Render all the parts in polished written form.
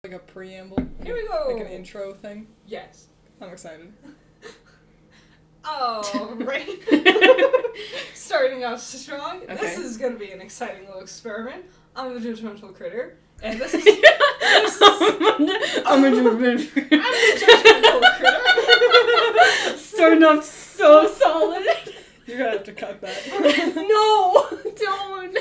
Like a preamble? Here we go! Like an intro thing? Yes. I'm excited. Oh, right. Starting off strong. Okay. This is going to be an exciting little experiment. I'm the Judgmental Critter, and this is... I'm a Judgmental Critter. I'm the Judgmental Critter. Starting off so solid. You're gonna have to cut that. No! Don't!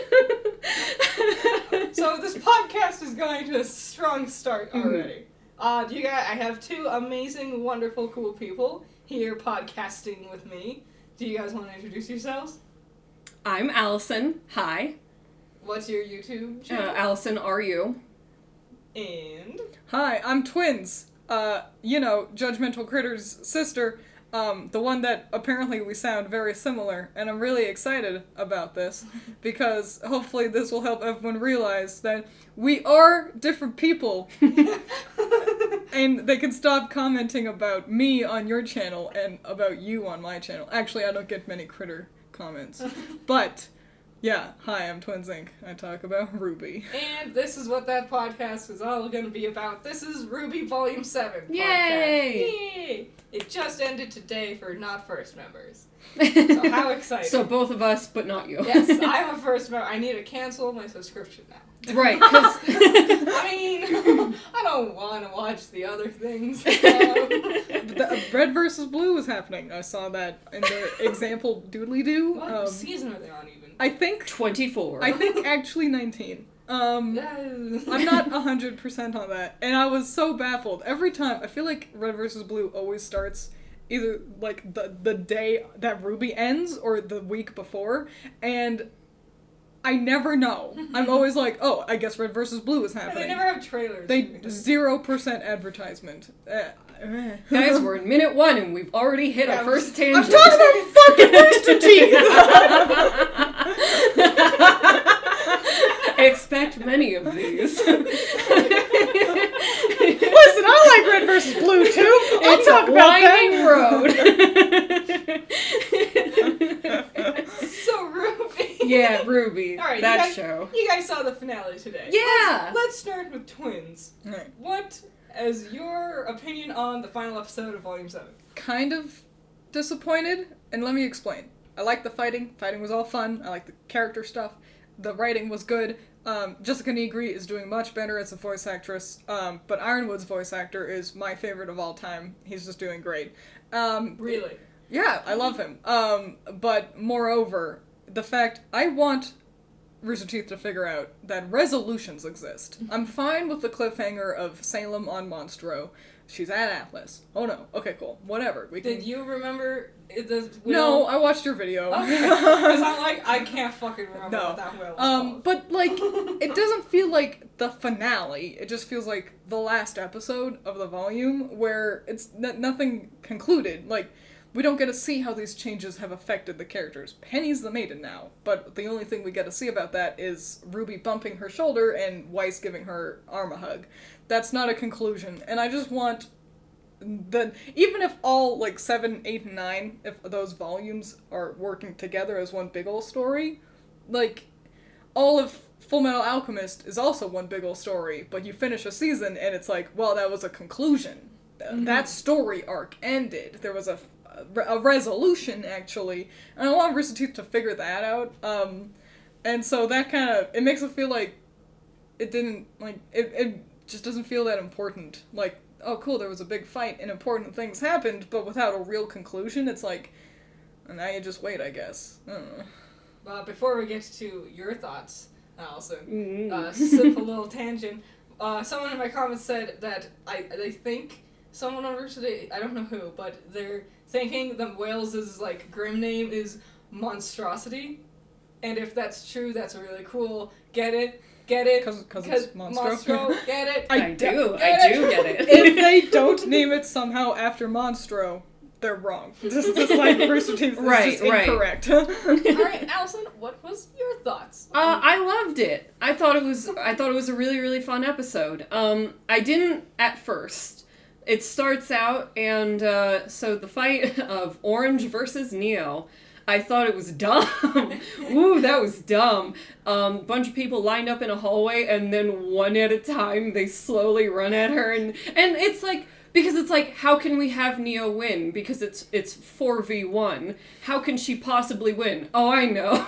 So this podcast is going to a strong start already. I have two amazing, wonderful, cool people here podcasting with me. Do you guys want to introduce yourselves? I'm Allison. Hi. What's your YouTube channel? Allison, are you? And... Hi, I'm Twiins. Judgmental Critter's sister. The one that apparently we sound very similar, and I'm really excited about this, because hopefully this will help everyone realize that we are different people, and they can stop commenting about me on your channel and about you on my channel. Actually, I don't get many critter comments, but... yeah, hi, I'm Twiins iink. I talk about RWBY. And this is what that podcast is all going to be about. This is RWBY Volume 7 podcast. Yay! It just ended today for not first members. So how exciting. So both of us, but not you. Yes, I'm a first member. I need to cancel my subscription now. Right, because... I mean, I don't want to watch the other things. The Red vs. Blue was happening. I saw that in the example doodly-doo. What season are they on even? I think 24. I think actually 19. I'm not 100% on that. And I was so baffled. Every time, I feel like Red vs. Blue always starts either like the day that RWBY ends or the week before, and I never know. I'm always like, oh, I guess Red vs. Blue is happening. They never have trailers. They 0% advertisement. Guys, we're in minute 1 and we've already hit our first tangent. I'm talking about fucking Rooster Teeth! Expect many of these. Listen, I like Red vs. Blue too. I'll It's talk a about winding road. So RWBY. Yeah, RWBY. All right, that you guys, show. You guys saw the finale today. Yeah. Let's start with Twiins. Right. What is your opinion on the final episode of Volume 7? Kind of disappointed, and let me explain. I like the fighting. Fighting was all fun. I like the character stuff. The writing was good. Jessica Negri is doing much better as a voice actress, but Ironwood's voice actor is my favorite of all time. He's just doing great. Really? Yeah, I love him. But moreover, the fact I want Rooster Teeth to figure out that resolutions exist. I'm fine with the cliffhanger of Salem on Monstro. She's at Atlas. Oh no. Okay, cool. Whatever. Did you remember the whale? No, I watched your video. Okay. Because I'm like, I can't fucking remember what that whale was called. But like, it doesn't feel like the finale. It just feels like the last episode of the volume where it's nothing concluded. Like, we don't get to see how these changes have affected the characters. Penny's the maiden now, but the only thing we get to see about that is RWBY bumping her shoulder and Weiss giving her arm a hug. That's not a conclusion, and I just want even if all, 7, 8, and 9, if those volumes are working together as one big ol' story, all of Fullmetal Alchemist is also one big ol' story, but you finish a season and it's like, well, that was a conclusion. Mm-hmm. That story arc ended. There was a resolution, actually, and I want Rooster Teeth to figure that out, and so that kind of, it makes it feel like it didn't, it just doesn't feel that important. Like, oh cool, there was a big fight and important things happened, but without a real conclusion, it's like, now you just wait, I guess. I don't know. Before we get to your thoughts, Allison, simple little tangent, someone in my comments said that they think someone on Rooster Teeth, I don't know who, but they're thinking that Wales' grim name is Monstrosity, and if that's true, that's really cool. Get it? Because it's Monstro, get it? I do get it. If they don't name it somehow after Monstro, they're wrong. Just like Rooster Teeth is just incorrect. Alright, Allison, what was your thoughts? I loved it. I thought it was a really, really fun episode. I didn't at first. It starts out, and so the fight of Orange versus Neo. I thought it was dumb. Ooh, that was dumb. Bunch of people lined up in a hallway, and then one at a time, they slowly run at her, and it's like, because it's like, how can we have Neo win? Because it's 4v1. How can she possibly win? Oh, I know.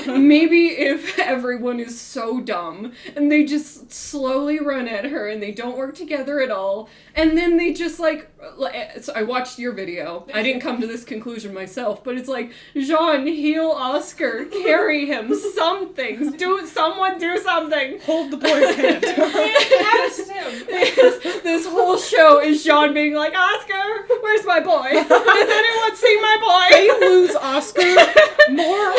Maybe if everyone is so dumb, and they just slowly run at her, and they don't work together at all, and then they just so I watched your video. I didn't come to this conclusion myself, but it's like, Jean, heal Oscar, carry him, something. Someone do something. Hold the boy's hand. This whole show is Jean being like, Oscar, where's my boy? Has anyone seen my boy? They lose Oscar more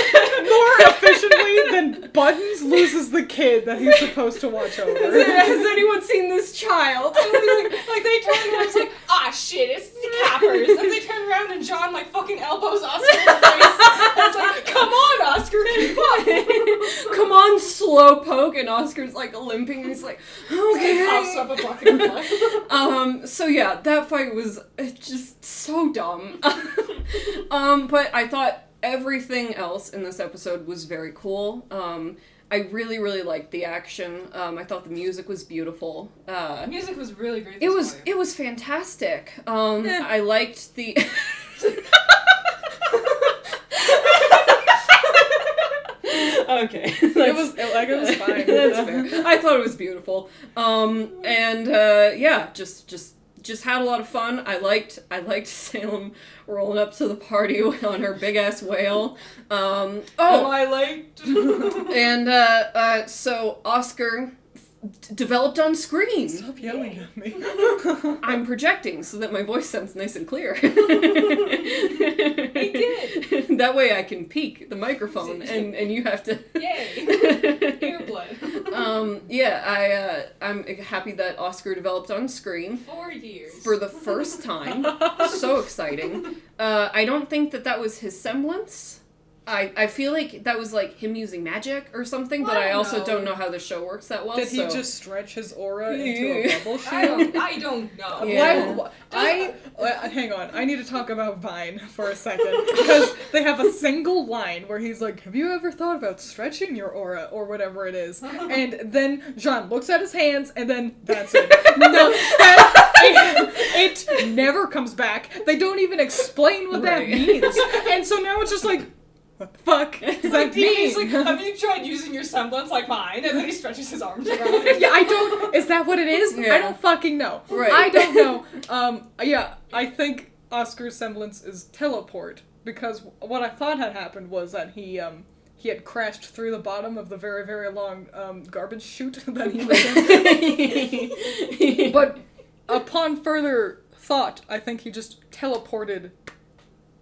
efficiently than Buttons loses the kid that he's supposed to watch over. Has anyone seen this child? Like they turn around and it's like, ah shit, it's the cappers. And they turn around and John like fucking elbows Oscar in the face. And it's like, come on, Oscar, keep up. Come on, slowpoke. And Oscar's like limping and he's like, okay. He pops up a bucket of blood. So yeah, that fight was just so dumb. But I thought everything else in this episode was very cool. I really, really liked the action. I thought the music was beautiful. The music was really great. It was fantastic. I liked the. Okay. It was fine. That's fair. I thought it was beautiful. Just had a lot of fun. I liked Salem rolling up to the party on her big ass whale. I liked. And so Oscar developed on screen. Stop yelling at me. I'm projecting so that my voice sounds nice and clear. He did. That way I can peek the microphone and you have to. Yay! Ear blood. I'm happy that Oscar developed on screen. 4 years. For the first time. So exciting. I don't think that was his semblance. I feel like that was like him using magic or something, but I also don't know how the show works that well. Did he just stretch his aura into a bubble shield? I don't know. Yeah. Hang on. I need to talk about Vine for a second because they have a single line where he's like, "Have you ever thought about stretching your aura or whatever it is?" And then Jean looks at his hands, and then that's it. No, it never comes back. They don't even explain what that means, and so now it's just like, what the fuck does that mean? He's like, have you tried using your semblance like mine? And then he stretches his arms around. Yeah, is that what it is? Yeah. I don't fucking know. Right. I don't know. I think Oscar's semblance is teleport, because what I thought had happened was that he had crashed through the bottom of the very, very long garbage chute that he was in. But upon further thought, I think he just teleported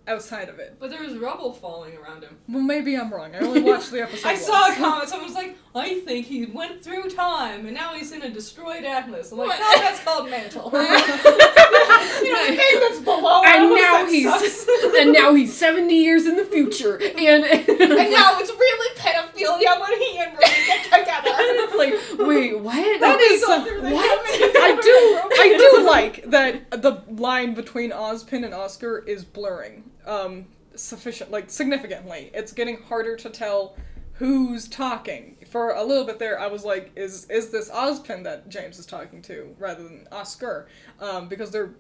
outside of it. But there was rubble falling around him. Well, maybe I'm wrong. I only watched the episode I once. saw a comment. Someone was like, I think he went through time and now he's in a destroyed atlas. I'm like, no, that's called mantle. You know, anything that's below and now he's 70 years in the future, and now it's really pedophilia when he and Ruby get together. It's like, wait, what? That is what? I do like that the line between Ozpin and Oscar is blurring. Significantly. It's getting harder to tell who's talking. For a little bit there, I was like, is this Ozpin that James is talking to rather than Oscar? Because they're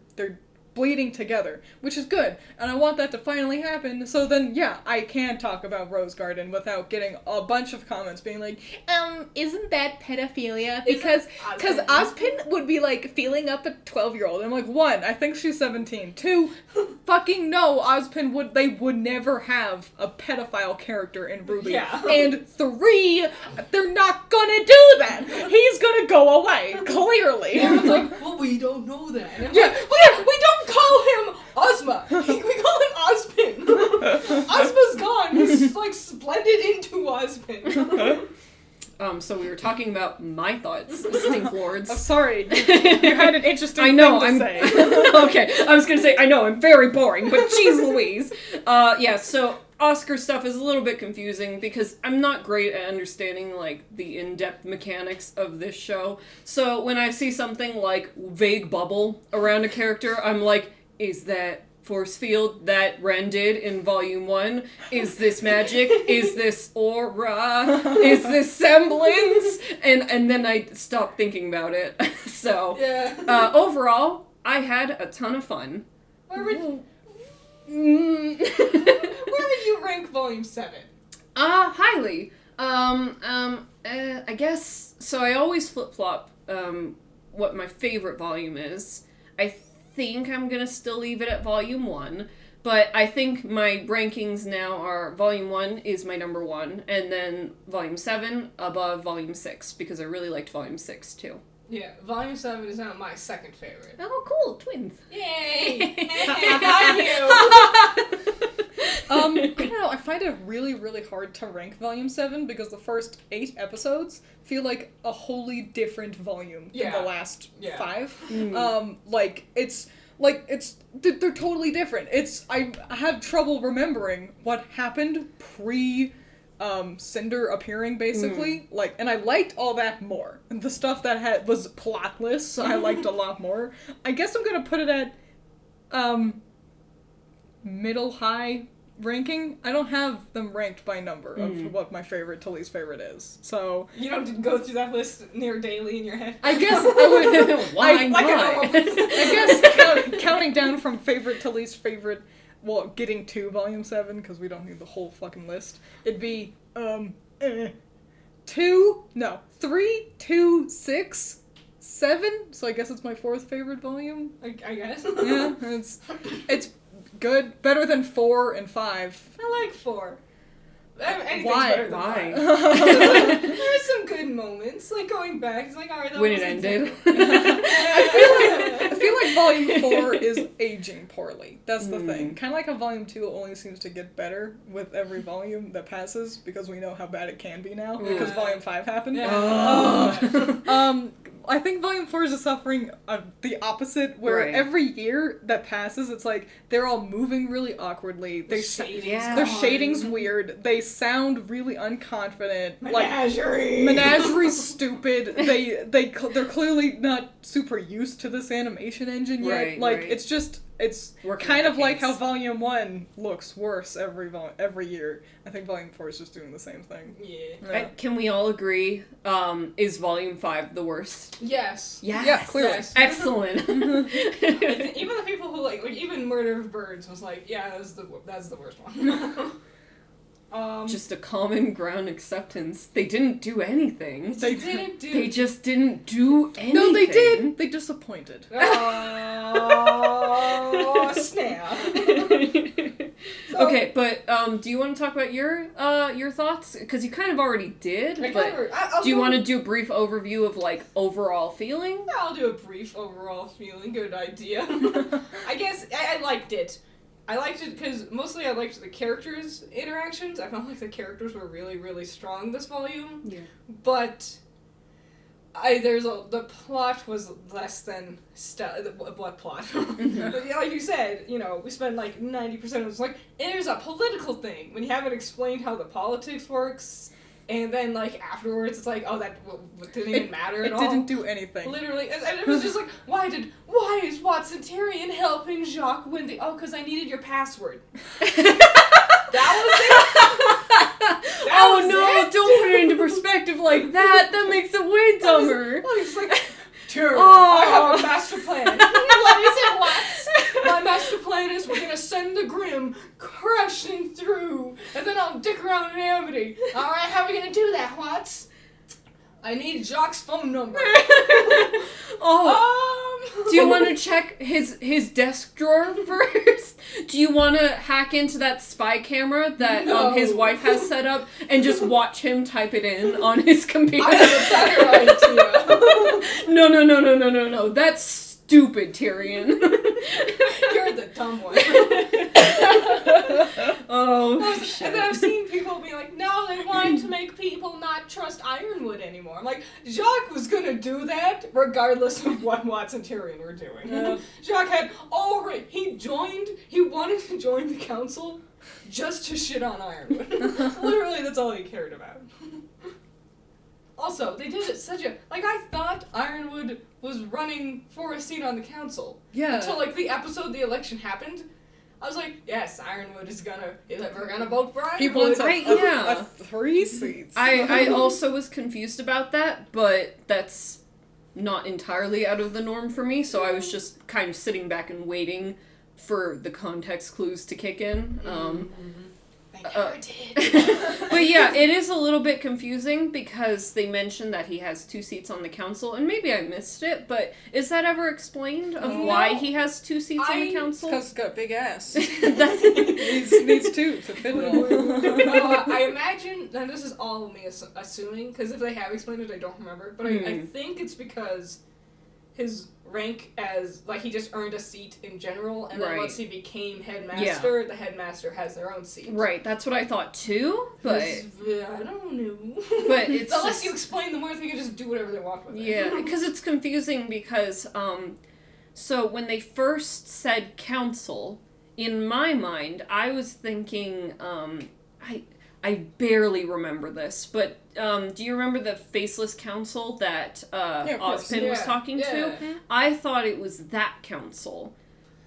bleeding together, which is good, and I want that to finally happen, so then, yeah, I can talk about Rose Garden without getting a bunch of comments being like, isn't that pedophilia? Because Ozpin would be, like, feeling up a 12-year-old. I'm like, 1, I think she's 17. 2, fucking no, Ozpin they would never have a pedophile character in RWBY. Yeah. And 3, they're not gonna do that. He's gonna go away, clearly. And it's like, well, we don't know that. Yeah, we don't call him Ozma. We call him Ozpin. Ozma's gone. He's like blended into Ozpin. So we were talking about my thoughts, Stink Lords. Oh, sorry. You had an interesting thing to say. Okay, I was gonna say, I know, I'm very boring, but jeez Louise. So Oscar stuff is a little bit confusing because I'm not great at understanding, like, the in-depth mechanics of this show. So when I see something like vague bubble around a character, I'm like, is that force field that Ren did in Volume 1? Is this magic? Is this aura? Is this semblance? And then I stopped thinking about it. So, overall, I had a ton of fun. Where would you rank Volume 7? Highly. I guess, so I always flip-flop, what my favorite volume is. I think I'm gonna still leave it at Volume 1, but I think my rankings now are Volume 1 is my number 1, and then Volume 7 above Volume 6, because I really liked Volume 6, too. Yeah, Volume 7 is now my second favorite. Oh, cool, twins. Yay! Not you! I don't know, I find it really, really hard to rank Volume 7 because the first 8 episodes feel like a wholly different volume than the last 5. They're totally different. I have trouble remembering what happened pre Cinder appearing, basically. And I liked all that more. And the stuff that was plotless, I liked a lot more. I guess I'm gonna put it at middle-high ranking. I don't have them ranked by number of what my favorite to least favorite is. So you don't go through that list near daily in your head. I guess I would. Why not? I guess counting down from favorite to least favorite, well, getting to Volume 7 because we don't need the whole fucking list. It'd be 3, 2, 6, 7. So I guess it's my 4th favorite volume. I guess. Yeah, it's good. Better than 4 and 5. I like 4. Anything's Why? better than Why? 5. There's some good moments, like going back. It's like, alright, that when was it ended. I feel like Volume 4 is aging poorly. That's the thing. Kind of like how Volume 2 only seems to get better with every volume that passes because we know how bad it can be now because Volume 5 happened. Yeah. I think Volume 4 is suffering the opposite, where every year that passes, it's like they're all moving really awkwardly. Their shading's weird. They sound really unconfident. Menageries stupid. They're clearly not super used to this animation engine yet. It's kind of like how Volume 1 looks worse every year. I think Volume 4 is just doing the same thing. Yeah. Can we all agree, is Volume 5 the worst? Yes. Yeah, clearly. Yes. Excellent. Even the people who like even Murder of Birds was like, yeah, that's the worst one. Just a common ground acceptance. They didn't do anything. They just didn't do anything. No, they did. They disappointed. Oh, snap. Okay, but do you want to talk about your thoughts? Because you kind of already did. Do you want to do a brief overview of like overall feeling? Yeah, I'll do a brief overall feeling. Good idea. I guess I liked it. I liked it because mostly I liked the characters' interactions. I felt like the characters were really, really strong this volume. Yeah. But the plot was less than what plot? But yeah, like you said, we spend like 90% of it's like, there's a political thing when you haven't explained how the politics works. And then, like, afterwards, it's like, oh, that didn't even matter at all. It didn't do anything. Literally. And it was just like, why is Watson Tyrion helping Jacques win because I needed your password. That was it? Don't put it into perspective like that. That makes it way dumber. It's like, Tyrion, I have a master plan. What is it, Watson? My master plan is we're gonna send the Grimm crashing through, and then I'll dick around in Amity. Alright, how are we gonna do that, Watts? I need Jacques' phone number. Do you want to check his desk drawer first? Do you want to hack into that spy camera that his wife has set up and just watch him type it in on his computer? I have a better idea. No. That's stupid, Tyrion. You're the dumb one. Shit. And then I've seen people be like, no, they wanted to make people not trust Ironwood anymore. I'm like, Jacques was gonna do that regardless of what Watts and Tyrion were doing. Jacques had he wanted to join the council just to shit on Ironwood. Literally, that's all he cared about. Also, they did it I thought Ironwood was running for a seat on the council. Yeah. Until, the episode the election happened. I was like, yes, Ironwood is we're gonna vote for Ironwood. He wants yeah. a 3 seats. I also was confused about that, but that's not entirely out of the norm for me, so I was just kind of sitting back and waiting for the context clues to kick in. They never did. But yeah, it is a little bit confusing because they mentioned that he has 2 seats on the council, and maybe I missed it, but is that ever explained of why he has 2 seats on the council? Because he's got a big ass. That's needs 2 to fit it all. I imagine, and this is all me assuming, because if they have explained it, I don't remember, but I think it's because his rank as, like, he just earned a seat in general, and then once he became headmaster, the headmaster has their own seat. Right, that's what I thought too, but... I don't know. But it's Unless you explain the more, they can just do whatever they want with it. Yeah, because it's confusing because, so when they first said council, in my mind, I was thinking, I barely remember this, but do you remember the faceless council that Ozpin was talking to? I thought it was that council.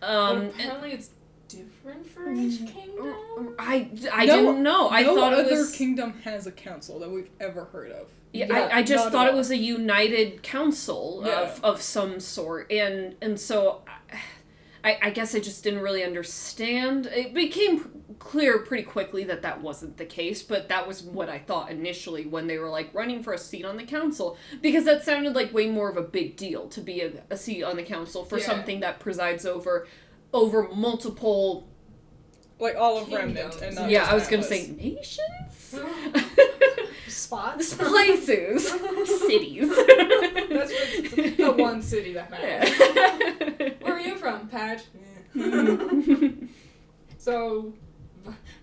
But apparently it's different for each kingdom? I didn't know. I thought it was... No other kingdom has a council that we've ever heard of. Yeah, I just thought it was a united council of some sort, and so... I guess I just didn't really understand. It became clear pretty quickly that that wasn't the case, but that was what I thought initially when they were, like, running for a seat on the council, because that sounded like way more of a big deal to be a seat on the council for something that presides over multiple... Like, all of Remnant. And not I was gonna say nations? Spots? Places. Cities. That's the one city that matters. Yeah. Where are you from, Patch? So,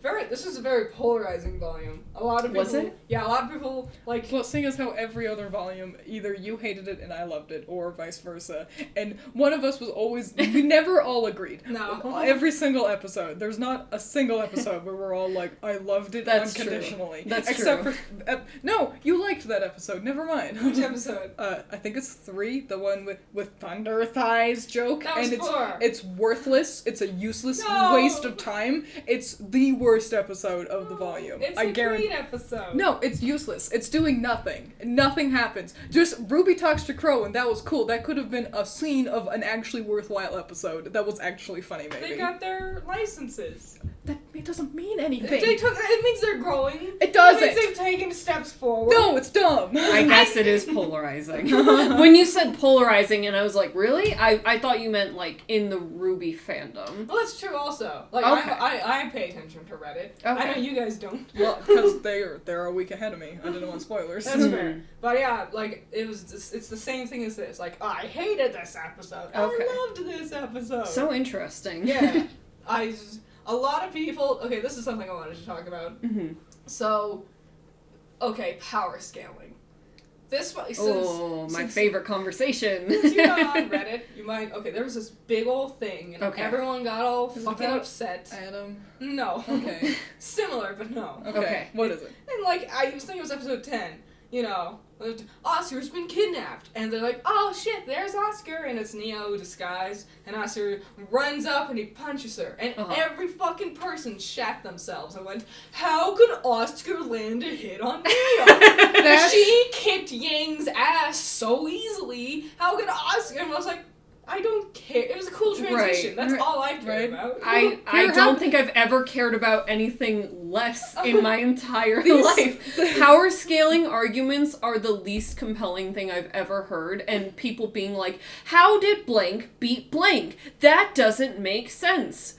this is a very polarizing volume. A lot of people... Was it? Yeah, a lot of people, like... Well, seeing as how every other volume, either you hated it and I loved it, or vice versa, and one of us was always... We never all agreed. No. Every single episode. There's not a single episode where we're all like, I loved it unconditionally. That's Except true. for... no, you liked that episode. Never mind. Which episode? I think it's 3, the one with Thunder Thighs joke. That was and 4. It's worthless. It's a useless No. waste of time. It's the worst episode of the volume. It's I a guarantee. great episode. No, it's useless. It's doing nothing. Nothing happens. Just Ruby talks to Crow, and that was cool. That could have been a scene of an actually worthwhile episode. That was actually funny, maybe. They got their licenses. It doesn't mean anything. It means they're growing. It doesn't. It means they've taken steps forward. No, it's dumb. I guess it is polarizing. When you said polarizing, and I was like, really? I thought you meant, like, in the RWBY fandom. Well, that's true also. Like, Okay. I pay attention to Reddit. Okay. I know you guys don't. Well, because they're a week ahead of me. I didn't want spoilers. That's fair. But yeah, like, it's the same thing as this. Like, I hated this episode. Okay. I loved this episode. So interesting. Yeah. A lot of people... Okay, this is something I wanted to talk about. Mm-hmm. So, okay, power scaling. This one... My favorite conversation. Since you're not on Reddit, you might... Okay, there was this big old thing, and Okay. everyone got all Is it fucking about upset. Adam. No. Okay. Similar, but no. Okay. What is it? And, like, I was thinking it was episode 10. You know, Oscar's been kidnapped. And they're like, oh shit, there's Oscar. And it's Neo disguised. And Oscar runs up and he punches her. And every fucking person shat themselves and went, how could Oscar land a hit on Neo? She kicked Yang's ass so easily. How could Oscar? And I was like, I don't care. It was a cool transition. Right. That's all I care about. I don't think I've ever cared about anything less in my entire life. Power scaling arguments are the least compelling thing I've ever heard, and people being like, how did blank beat blank? That doesn't make sense.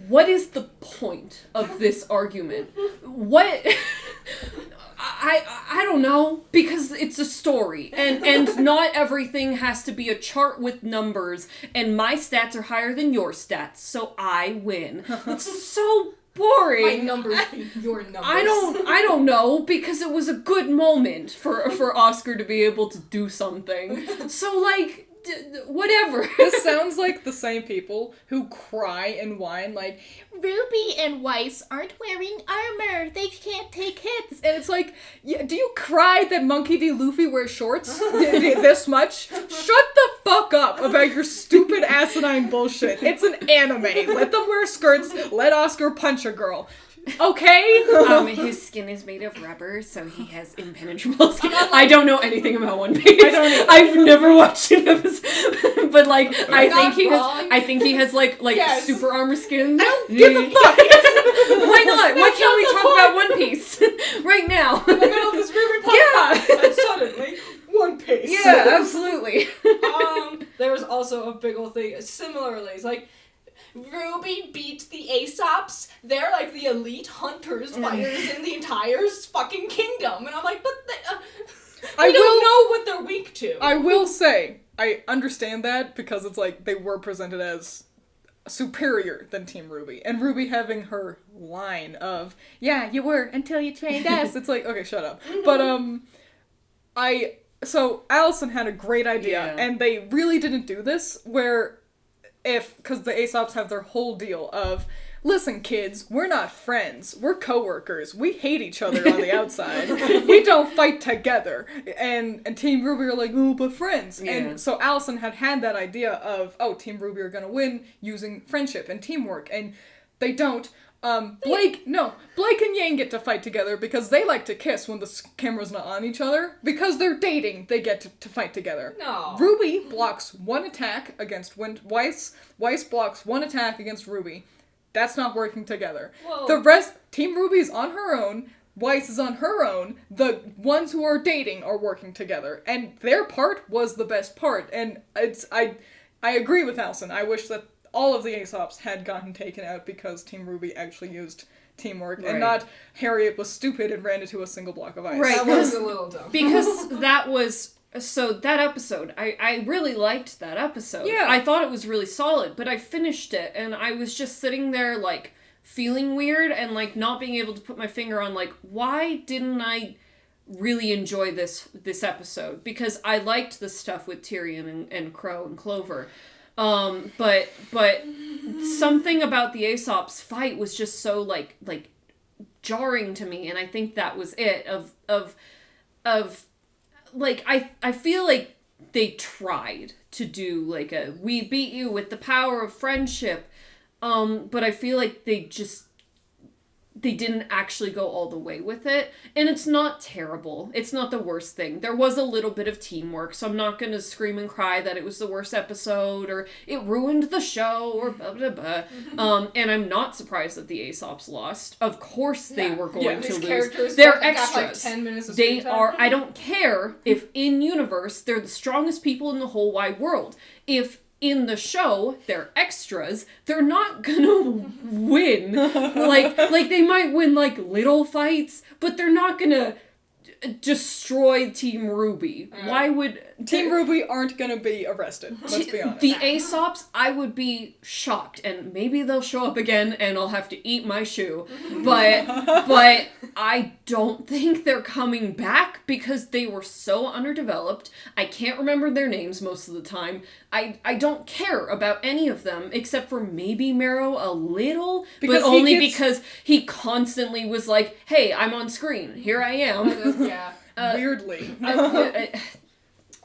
What is the point of this argument? What... I don't know, because it's a story, and not everything has to be a chart with numbers, and my stats are higher than your stats, so I win. It's so boring. My numbers beat your numbers. I don't know, because it was a good moment for Oscar to be able to do something. So, like... whatever. This sounds like the same people who cry and whine like, Ruby and Weiss aren't wearing armor. They can't take hits. And it's like, do you cry that Monkey D. Luffy wears shorts this much? Shut the fuck up about your stupid asinine bullshit. It's an anime. Let them wear skirts. Let Oscar punch a girl. Okay? His skin is made of rubber, so he has impenetrable skin. I don't know anything about One Piece. I don't either. I've never watched an episode, but like I think he has like Yes. super armor skin. I don't give a fuck. Why not? Why can't we talk about One Piece right now? In the middle of this RWBY podcast, and suddenly, One Piece. Yeah, absolutely. There was also a big old thing, similarly, it's like, RWBY beat the Aesops. They're like the elite hunters, fighters in the entire fucking kingdom. And I'm like, but we don't know what they're weak to. I will say, I understand that because it's like they were presented as superior than Team RWBY. And RWBY having her line of, yeah, you were until you trained us. It's like, okay, shut up. But, so Allison had a great idea, and they really didn't do this, where because the Aesops have their whole deal of, listen kids, we're not friends, we're co-workers, we hate each other on the outside, we don't fight together, and Team RWBY are like, oh, but friends, and so Allison had that idea of, oh, Team RWBY are gonna win using friendship and teamwork, and they don't. Blake and Yang get to fight together because they like to kiss when the camera's not on each other. Because they're dating, they get to fight together. No. RWBY blocks one attack against Weiss. Weiss blocks one attack against RWBY. That's not working together. Whoa. The rest, Team RWBY is on her own. Weiss is on her own. The ones who are dating are working together. And their part was the best part. And I agree with Allison. I wish that all of the Aesops had gotten taken out because Team RWBY actually used teamwork, and not Harriet was stupid and ran into a single block of ice. Right, That was a little dumb. Because that episode, I really liked that episode. Yeah. I thought it was really solid, but I finished it, and I was just sitting there, like, feeling weird, and, like, not being able to put my finger on, like, why didn't I really enjoy this episode? Because I liked the stuff with Tyrion and Crow and Clover. But something about the Aesop's fight was just so like jarring to me, and I think that was it of like I feel like they tried to do like a we beat you with the power of friendship, but I feel like they didn't actually go all the way with it. And it's not terrible. It's not the worst thing. There was a little bit of teamwork, so I'm not going to scream and cry that it was the worst episode, or it ruined the show, or blah, blah, blah. And I'm not surprised that the Aesops lost. Of course they were going to lose. They're extras. Like 10 minutes of They screen time. are, I don't care if in universe they're the strongest people in the whole wide world. If in the show, they're extras, they're not gonna win. like they might win, like, little fights, but they're not gonna destroy Team RWBY. Why would... Team RWBY aren't gonna be arrested, let's be honest. The Aesops, I would be shocked, and maybe they'll show up again and I'll have to eat my shoe, but I don't think they're coming back because they were so underdeveloped. I can't remember their names most of the time. I don't care about any of them except for maybe Marrow a little, but only because he constantly was like, hey, I'm on screen, here I am. Yeah. Weirdly.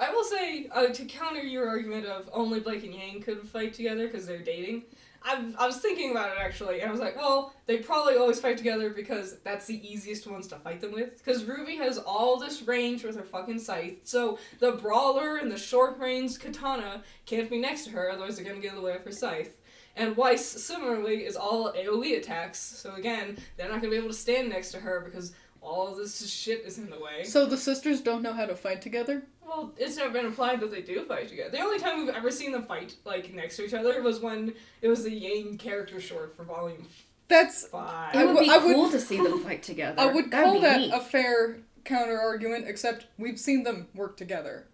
I will say, to counter your argument of only Blake and Yang could fight together because they're dating, I was thinking about it actually, and I was like, well, they probably always fight together because that's the easiest ones to fight them with. Because RWBY has all this range with her fucking scythe, so the brawler and the short-range katana can't be next to her, otherwise they're gonna get in the way of her scythe. And Weiss, similarly, is all AoE attacks, so again, they're not gonna be able to stand next to her because all of this shit is in the way. So the sisters don't know how to fight together? Well, it's never been implied that they do fight together. The only time we've ever seen them fight, like, next to each other was when it was the Yang character short for Volume That's... 5. It would be cool to see them fight together. I would That'd call be that neat. a fair counter-argument, except we've seen them work together.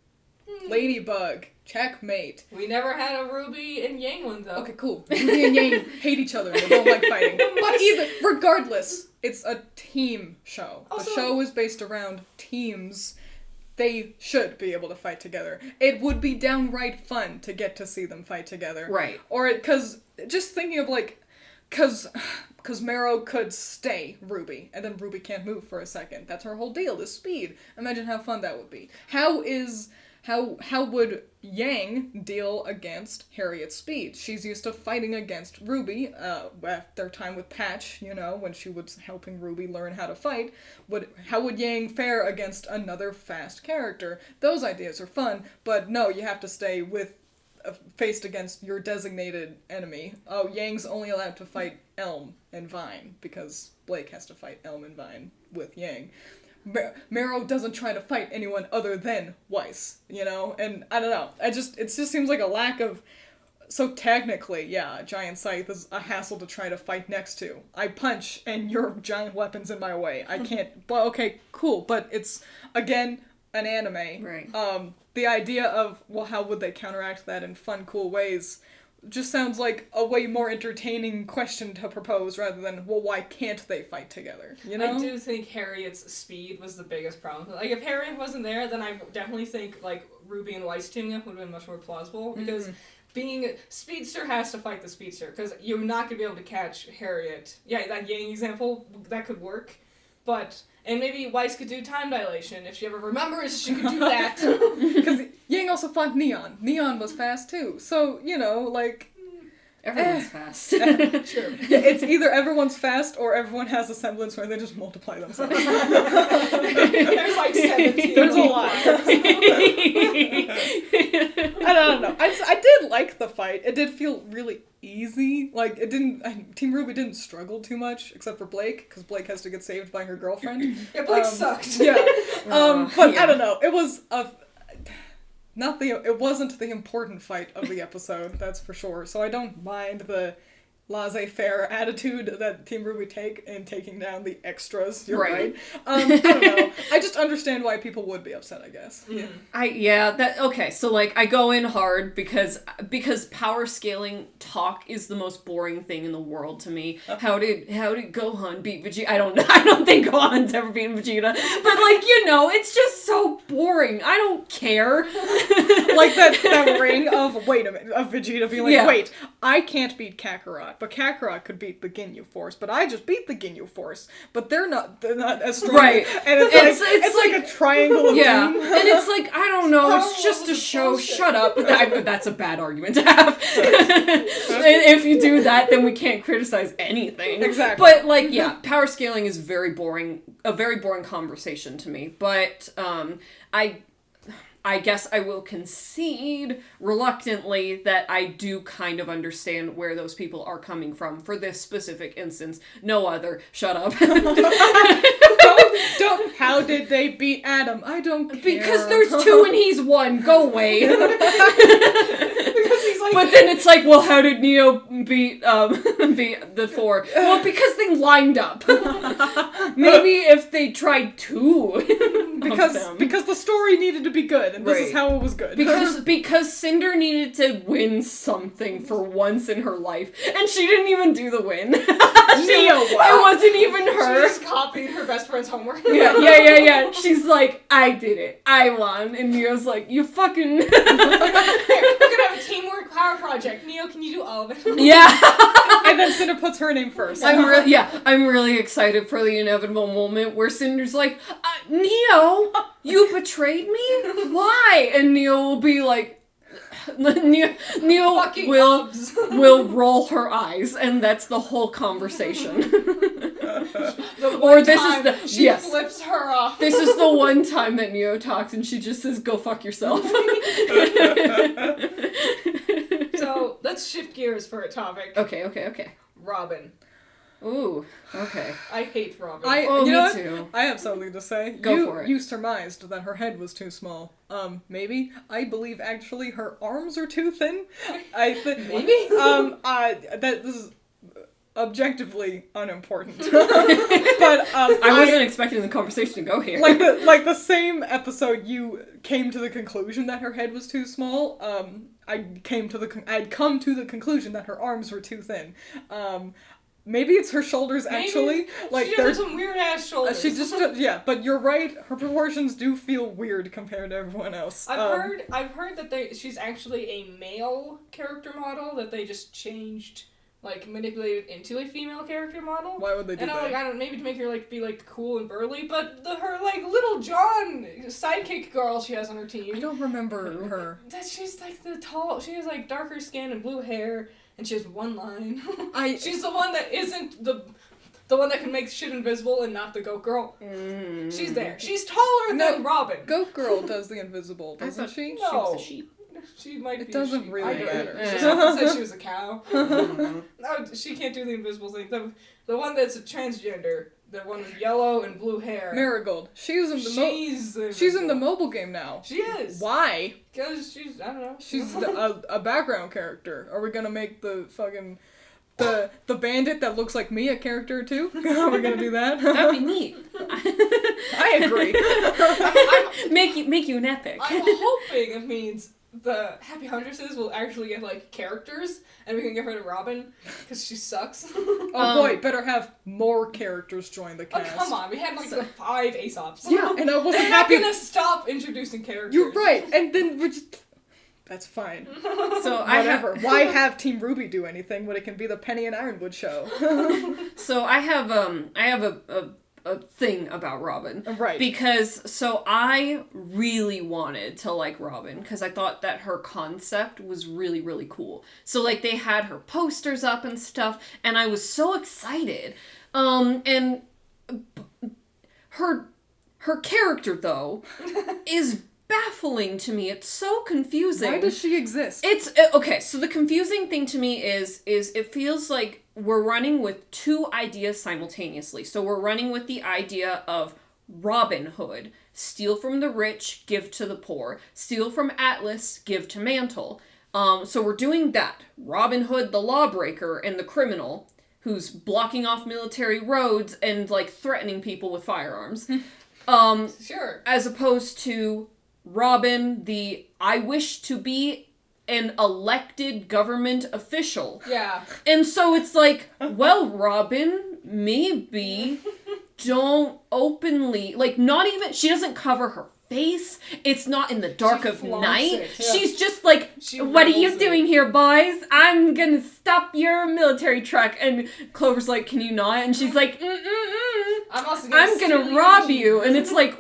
Ladybug. Checkmate. We never had a RWBY and Yang one, though. Okay, cool. RWBY and Yang hate each other and they don't like fighting. But regardless, it's a team show. Also, the show is based around teams. They should be able to fight together. It would be downright fun to get to see them fight together. Right. Or, because, just thinking of, like, because Marrow could stay RWBY, and then RWBY can't move for a second. That's her whole deal, is speed. Imagine how fun that would be. How is how would Yang deal against Harriet's speed? She's used to fighting against RWBY, at their time with Patch, when she was helping RWBY learn how to fight. How would Yang fare against another fast character? Those ideas are fun, but no, you have to stay faced against your designated enemy. Oh, Yang's only allowed to fight Elm and Vine, because Blake has to fight Elm and Vine with Yang. Marrow doesn't try to fight anyone other than Weiss, And I don't know. It just seems like a lack of... So technically, yeah, a giant scythe is a hassle to try to fight next to. I punch and your giant weapon's in my way. I can't... Well, okay, cool, but it's, again, an anime. Right. The idea of, well, how would they counteract that in fun, cool ways just sounds like a way more entertaining question to propose rather than, well, why can't they fight together? I do think Harriet's speed was the biggest problem. Like, if Harriet wasn't there, then I definitely think, like, RWBY and Weiss teaming up would have been much more plausible, because being Speedster has to fight the Speedster, because you're not going to be able to catch Harriet. Yeah, that Yang example, that could work, but... And maybe Weiss could do time dilation. If she ever remembers, she could do that. Because Yang also fought Neon. Neon was fast, too. So, Everyone's fast. Sure. It's either everyone's fast or everyone has a semblance where they just multiply themselves. There's like 17. There's a lot. I don't know. I did like the fight. It did feel really easy. Like, it didn't... Team RWBY didn't struggle too much, except for Blake, because Blake has to get saved by her girlfriend. Yeah, Blake sucked. Yeah. But yeah. I don't know. It was it wasn't the important fight of the episode, that's for sure. So I don't mind the laissez-faire attitude that Team RWBY take in taking down the extras. You're right. I don't know. I just understand why people would be upset, I guess. Okay, so I go in hard because power scaling talk is the most boring thing in the world to me. How did Gohan beat Vegeta? I don't think Gohan's ever beaten Vegeta, but it's just so boring. I don't care. Like that ring of wait a minute of Vegeta being like, wait, I can't beat Kakarot. But Kakarot could beat the Ginyu Force, but I just beat the Ginyu Force. But they're not as strong. Right. And it's like a triangle of doom. And it's like, I don't know, it's just a show, shut up. That's a bad argument to have. If you do that, then we can't criticize anything. Exactly. But power scaling is a very boring conversation to me. But I guess I will concede reluctantly that I do kind of understand where those people are coming from for this specific instance. No other. Shut up. Don't. How did they beat Adam? I don't care. Because there's 2 and he's 1. Go away. But then it's like, well, how did Neo beat the 4? Well, because they lined up. Maybe if they tried 2 because the story needed to be good, and this is how it was good. Because Cinder needed to win something for once in her life, and she didn't even do the win. Neo won. It wasn't even her. She just copied her best friend's homework. Yeah. She's like, I did it. I won. And Neo's like, you fucking... We're gonna have a teamwork power project. Neo, can you do all of it? Yeah. And then Cinder puts her name first. I'm really excited for the inevitable moment where Cinder's like, Neo, you betrayed me? Why? And Neo will be like, Neo will roll her eyes, and that's the whole conversation. She flips her off. This is the one time that Neo talks, and she just says, "Go fuck yourself." So let's shift gears for a topic. Okay. Robin. Ooh, okay. I hate Robin. Me too. I have something to say. Go for it. You surmised that her head was too small. Maybe. I believe actually her arms are too thin. Maybe? This is objectively unimportant. But I wasn't expecting the conversation to go here. Like the same episode you came to the conclusion that her head was too small, I'd come to the conclusion that her arms were too thin. Maybe it's her shoulders, actually. She has some weird-ass shoulders. But you're right, her proportions do feel weird compared to everyone else. I've heard that she's actually a male character model, that they just changed like manipulated into a female character model. Why would they do and that? Like, I don't, maybe to make her like be like cool and burly, but her like little John sidekick girl she has on her team. I don't remember her. That she's like the tall. She has like darker skin and blue hair, and she has one line. She's the one that isn't the one that can make shit invisible and not the goat girl. She's there. She's taller than Robin. Goat girl does the invisible, doesn't she? No. She was a sheep. She might be. It doesn't a sheep. really matter. She said she was a cow. No, she can't do the invisible thing. The one that's a transgender, the one with yellow and blue hair. Marigold. She's in the mobile game now. She is. Why? Because she's, I don't know. She's a background character. Are we gonna make the fucking the bandit that looks like me a character too? Are we gonna do that? That'd be neat. I agree. Make you an epic. I'm hoping it means the Happy Huntresses will actually get like characters, and we can get rid of Robin because she sucks. Oh boy, better have more characters join the cast. Oh come on, we had like the 5 Aesops. Yeah, and I wasn't They're happy. not gonna stop introducing characters. You're right, and then we're just. That's fine. So whatever. Why have Team RWBY do anything when it can be the Penny and Ironwood show? So I have a thing about Robin. Right. Because, so I really wanted to like Robin, because I thought that her concept was really, really cool. So, like, they had her posters up and stuff, and I was so excited. And her character, though, is baffling to me. It's so confusing. Why does she exist? It's, okay, so the confusing thing to me is it feels like we're running with 2 ideas simultaneously. So we're running with the idea of Robin Hood. Steal from the rich, give to the poor. Steal from Atlas, give to Mantle. So we're doing that. Robin Hood, the lawbreaker, and the criminal, who's blocking off military roads and, like, threatening people with firearms. Sure. As opposed to Robin, the I wish to be an elected government official. Yeah. And so it's like, well, Robin, maybe don't openly, like, not even, she doesn't cover her face. It's not in the dark of night. Yeah. She's just like, what are you doing here, boys? I'm gonna stop your military truck. And Clover's like, can you not? And she's like, I'm gonna rob you. And it's like,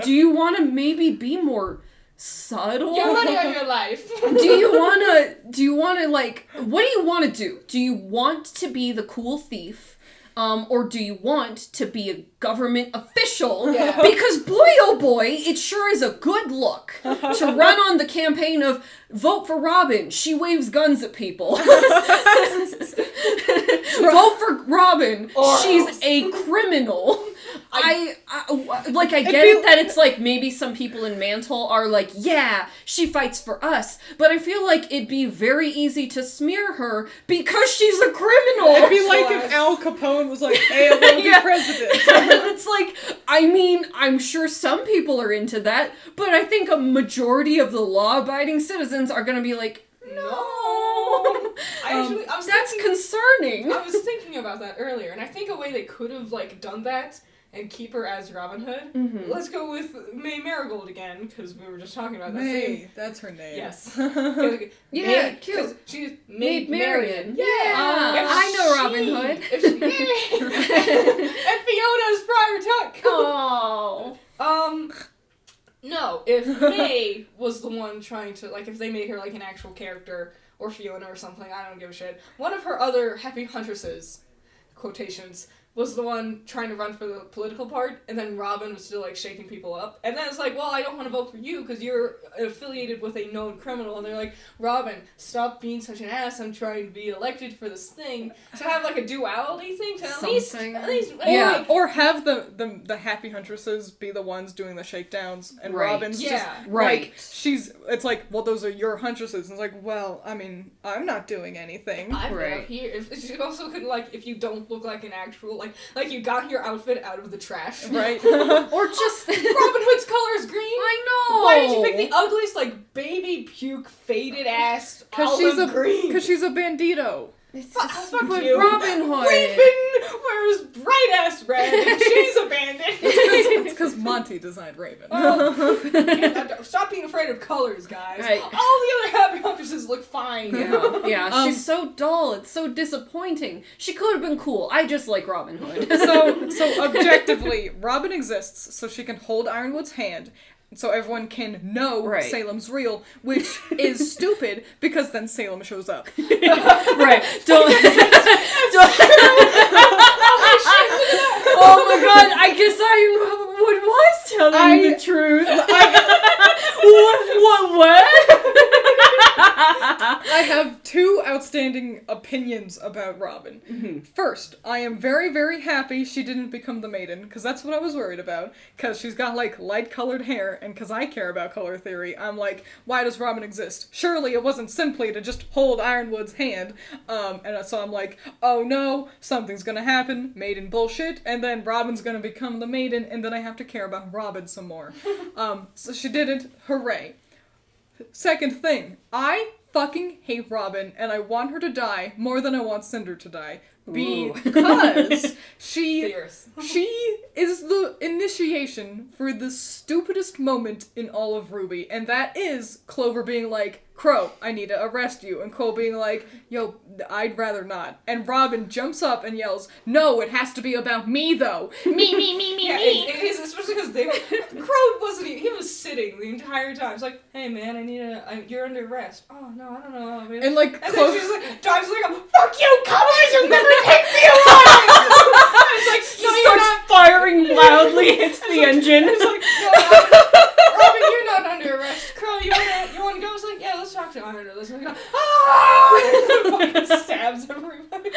do you want to maybe be more subtle? Your money on your life. do you want to like, what do you want to do? Do you want to be the cool thief? Or do you want to be a government official? Yeah. Because boy, oh boy, it sure is a good look to run on the campaign of vote for Robin. She waves guns at people. Vote for Robin. She's a criminal. I get it that it's like maybe some people in Mantle are like, yeah, she fights for us, but I feel like it'd be very easy to smear her because she's a criminal. It'd be like if Al Capone was like, hey, I want to be president. It's like, I mean, I'm sure some people are into that, but I think a majority of the law-abiding citizens are gonna be like, no. That's concerning. I was thinking about that earlier, and I think a way they could have like done that and keep her as Robin Hood. Mm-hmm. Let's go with May Marigold again, because we were just talking about that. May, that's her name. Yes. Yeah, cute. She's Maid Marian. Yeah. I know Robin Hood. And Fiona's Friar Tuck. Oh. No, if May was the one trying to, like, if they made her, like, an actual character, or Fiona or something, I don't give a shit. One of her other Happy Huntresses, quotations, was the one trying to run for the political part, and then Robin was still, like, shaking people up. And then it's like, well, I don't want to vote for you because you're affiliated with a known criminal. And they're like, Robin, stop being such an ass. I'm trying to be elected for this thing. To have, like, a duality thing to at least yeah. Or have the Happy Huntresses be the ones doing the shakedowns, and right. Robin's just, right. It's like, well, those are your huntresses. And it's like, well, I mean, I'm not doing anything. I'm right here. If you also could, like, if you don't look like an actual, like you got your outfit out of the trash. Right. Or just Robin Hood's color is green. I know. Why did you pick the ugliest, like, baby puke, faded ass olive green? Because she's a bandito. Fuck but you. Robin Hood. Raven! wears bright-ass red, and she's abandoned. It's because Monty designed Raven. Stop being afraid of colors, guys. Right. All the other happy huntresses look fine. Yeah, she's so dull. It's so disappointing. She could have been cool. I just like Robin Hood. So objectively, Robin exists so she can hold Ironwood's hand, so everyone can know Salem's real, which is stupid because then Salem shows up. Right. Oh my god, I guess I was telling the truth. What? I have two outstanding opinions about Robin. Mm-hmm. First, I am very, very happy she didn't become the maiden, because that's what I was worried about, because she's got, like, light-colored hair, and because I care about color theory, I'm like, why does Robin exist? Surely it wasn't simply to just hold Ironwood's hand, and so I'm like, oh no, something's gonna happen, maiden bullshit, and then Robin's gonna become the maiden, and then I have to care about Robin some more. So she didn't, hooray. Second thing, I fucking hate Robin, and I want her to die more than I want Cinder to die. Because she is the initiation for the stupidest moment in all of RWBY, and that is Clover being like, Crow, I need to arrest you, and Crow being like, yo, I'd rather not. And Robin jumps up and yells, no, it has to be about me, though. Me. Yeah, it is, especially because Crow wasn't, he was sitting the entire time. It's like, hey man, you're under arrest. Oh, no, I don't know. I mean, And like, and then she's like, drives like, fuck you, Cowboys, you'll never take me alive! It's like, no, she starts firing loudly, hits the engine. It's like, no, Robin, you're not under arrest. Crow, you wanna go? It's like, yeah, let's talk to Iron. Let's go. Fucking stabs everybody.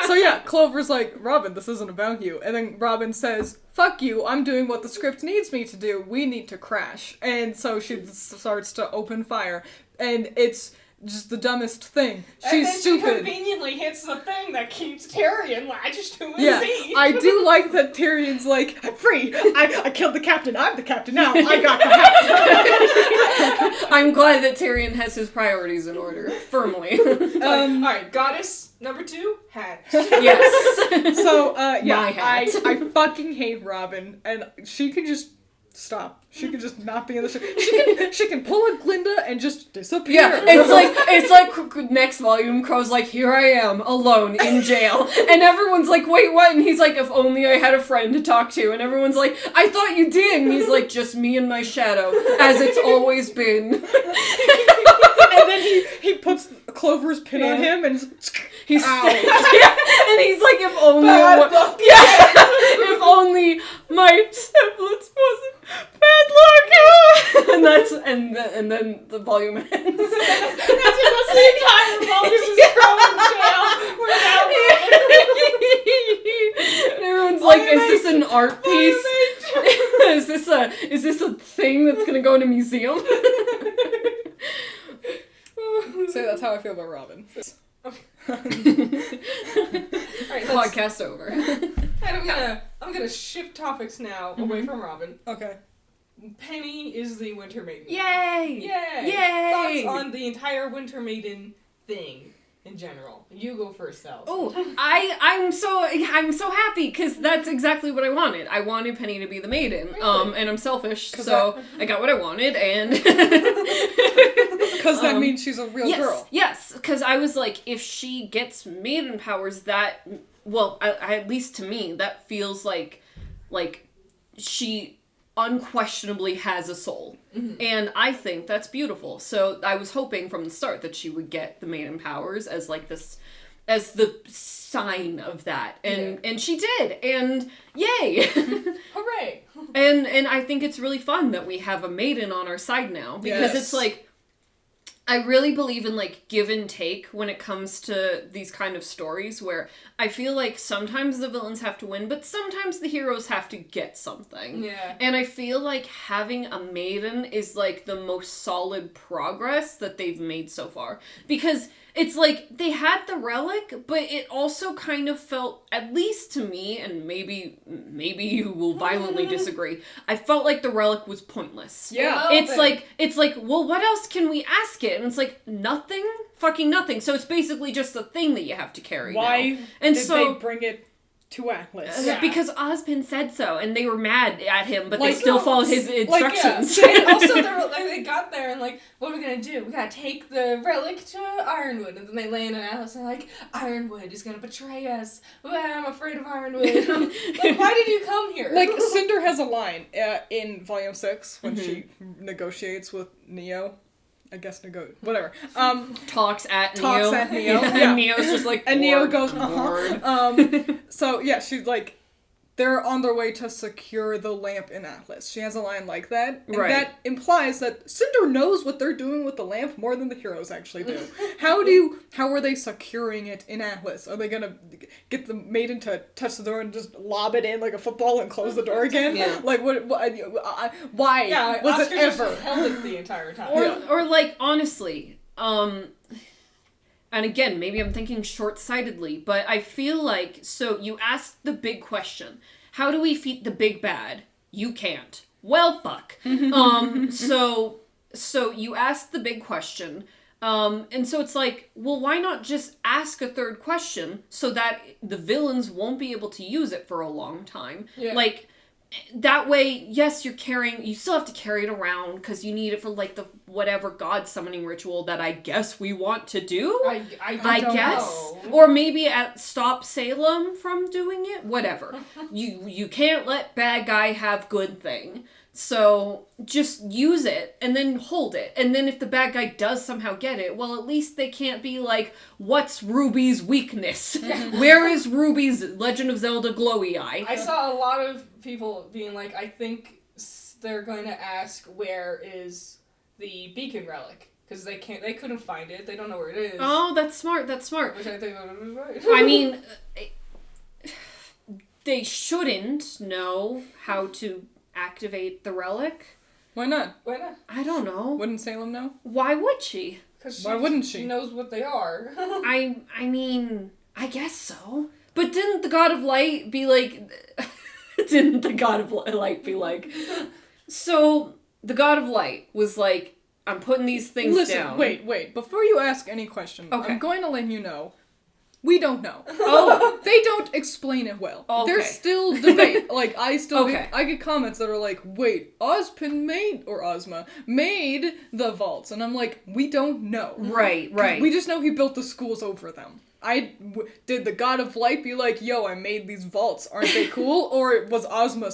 So yeah, Clover's like, Robin, this isn't about you. And then Robin says, fuck you, I'm doing what the script needs me to do. We need to crash. And so she starts to open fire. And it's just the dumbest thing. She's stupid. She conveniently hits the thing that keeps Tyrion latched to his seat. I do like that Tyrion's like, I'm free. I killed the captain. I'm the captain now. I got the hat. I'm glad that Tyrion has his priorities in order, firmly. Alright, goddess number 2, hat. Yes. So, yeah, My hat. I fucking hate Robin, and she can just stop. She can just not be in the show. She can pull a Glinda and just disappear. Yeah, it's like next volume, Crow's like, here I am, alone, in jail. And everyone's like, wait, what? And he's like, if only I had a friend to talk to. And everyone's like, I thought you did. And he's like, just me and my shadow, as it's always been. And then he puts Clover's pin on him and he's ow. And he's like, if only if only my semblance wasn't bad luck. And then the volume ends. That's the entire volume is Crow in jail. We're now and everyone's like, is this an art piece? Is this a thing that's gonna go in a museum? So that's how I feel about Robin. Alright, Podcast over. And I'm gonna shift topics now away from Robin. Okay. Penny is the Winter Maiden. Yay! Yay! Yay! Thoughts on the entire Winter Maiden thing in general. You go first, Allison. Oh, I'm so happy because that's exactly what I wanted. I wanted Penny to be the maiden. Really? And I'm selfish, so I got what I wanted, and because that means she's a real girl. Yes, because I was like, if she gets maiden powers, that at least to me, that feels like she unquestionably has a soul. Mm-hmm. And I think that's beautiful. So I was hoping from the start that she would get the maiden powers as like this, as the sign of that. And she did. And yay! Hooray! And I think it's really fun that we have a maiden on our side now, because it's like, I really believe in, like, give and take when it comes to these kind of stories, where I feel like sometimes the villains have to win, but sometimes the heroes have to get something. Yeah. And I feel like having a maiden is, like, the most solid progress that they've made so far. Because it's like, they had the relic, but it also kind of felt, at least to me, and maybe you will violently disagree, I felt like the relic was pointless. Yeah. It's like, well, what else can we ask it? And it's like, nothing? fucking nothing. So it's basically just a thing that you have to carry Why now. And did so, they bring it to Atlas? Yeah. Because Ozpin said so, and they were mad at him, but Like, they still no, followed his instructions. And also, they got there and like, what are we gonna do? We gotta take the relic to Ironwood, and then they land on Alice and like, Ironwood is gonna betray us. Well, I'm afraid of Ironwood. Like, why did you come here? Like, Cinder has a line in Volume 6 when she negotiates with Neo. I guess whatever. Talks at Talks Neo. at Neo. Yeah. Yeah. And Neo's just like, And Neo "Lord, goes, Lord." So, yeah, she's like, they're on their way to secure the lamp in Atlas. She has a line like that. And Right. that implies that Cinder knows what they're doing with the lamp more than the heroes actually do. How are they securing it in Atlas? Are they gonna get the maiden to touch the door and just lob it in like a football and close the door again? Yeah. Like, why yeah, was Oscar it ever? just held it the entire time. Or like, honestly, and again, maybe I'm thinking short-sightedly, but I feel like, so you asked the big question, how do we defeat the big bad? You can't. Well, fuck. So you asked the big question, and so it's like, well, why not just ask a third question so that the villains won't be able to use it for a long time? Yeah. Like, that way, yes, you still have to carry it around because you need it for, like, the whatever god summoning ritual that I guess we want to do. I don't guess. know. Or maybe stop Salem from doing it. Whatever. You can't let bad guy have good thing. So just use it and then hold it. And then if the bad guy does somehow get it, well, at least they can't be like, what's Ruby's weakness? Where is Ruby's Legend of Zelda glowy eye? I saw a lot of people being like, I think they're going to ask where is the beacon relic. Because they couldn't find it. They don't know where it is. Oh, that's smart. Which I think was right. I mean, they shouldn't know how to activate the relic. Why not? Why not? I don't know. Wouldn't Salem know? Why would she? Because Why wouldn't she? She knows what they are. I mean, I guess so. But didn't the God of Light be like... didn't the God of Light be like... So, the God of Light was like, I'm putting these things down. Wait. Before you ask any question, Okay. I'm going to let you know, we don't know. Oh. They don't explain it well. Okay. There's still debate. Like, I Okay. get comments that are like, wait, Ozpin Ozma made the vaults. And I'm like, we don't know. Right. We just know he built the schools over them. Did the God of Light be like, yo, I made these vaults, aren't they cool? Or was Ozma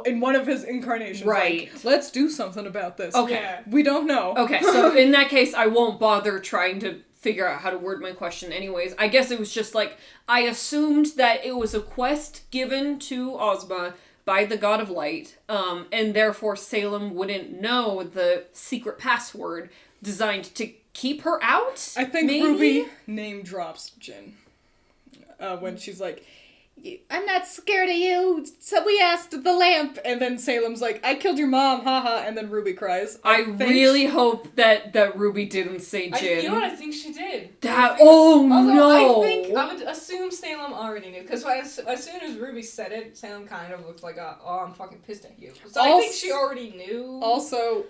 in one of his incarnations Right. like, let's do something about this? Okay. Yeah. We don't know. Okay, so in that case, I won't bother trying to figure out how to word my question anyways. I guess it was just like, I assumed that it was a quest given to Ozma by the God of Light, and therefore Salem wouldn't know the secret password designed to keep her out? I think maybe? Ruby name drops Jin when she's like, I'm not scared of you, so we asked the lamp. And then Salem's like, I killed your mom, haha. And then Ruby cries. I really hope that Ruby didn't say Jin. You know what I think she did? Oh Although no! I think I would assume Salem already knew, because as soon as Ruby said it, Salem kind of looked like I'm fucking pissed at you. So I think she already knew. Also,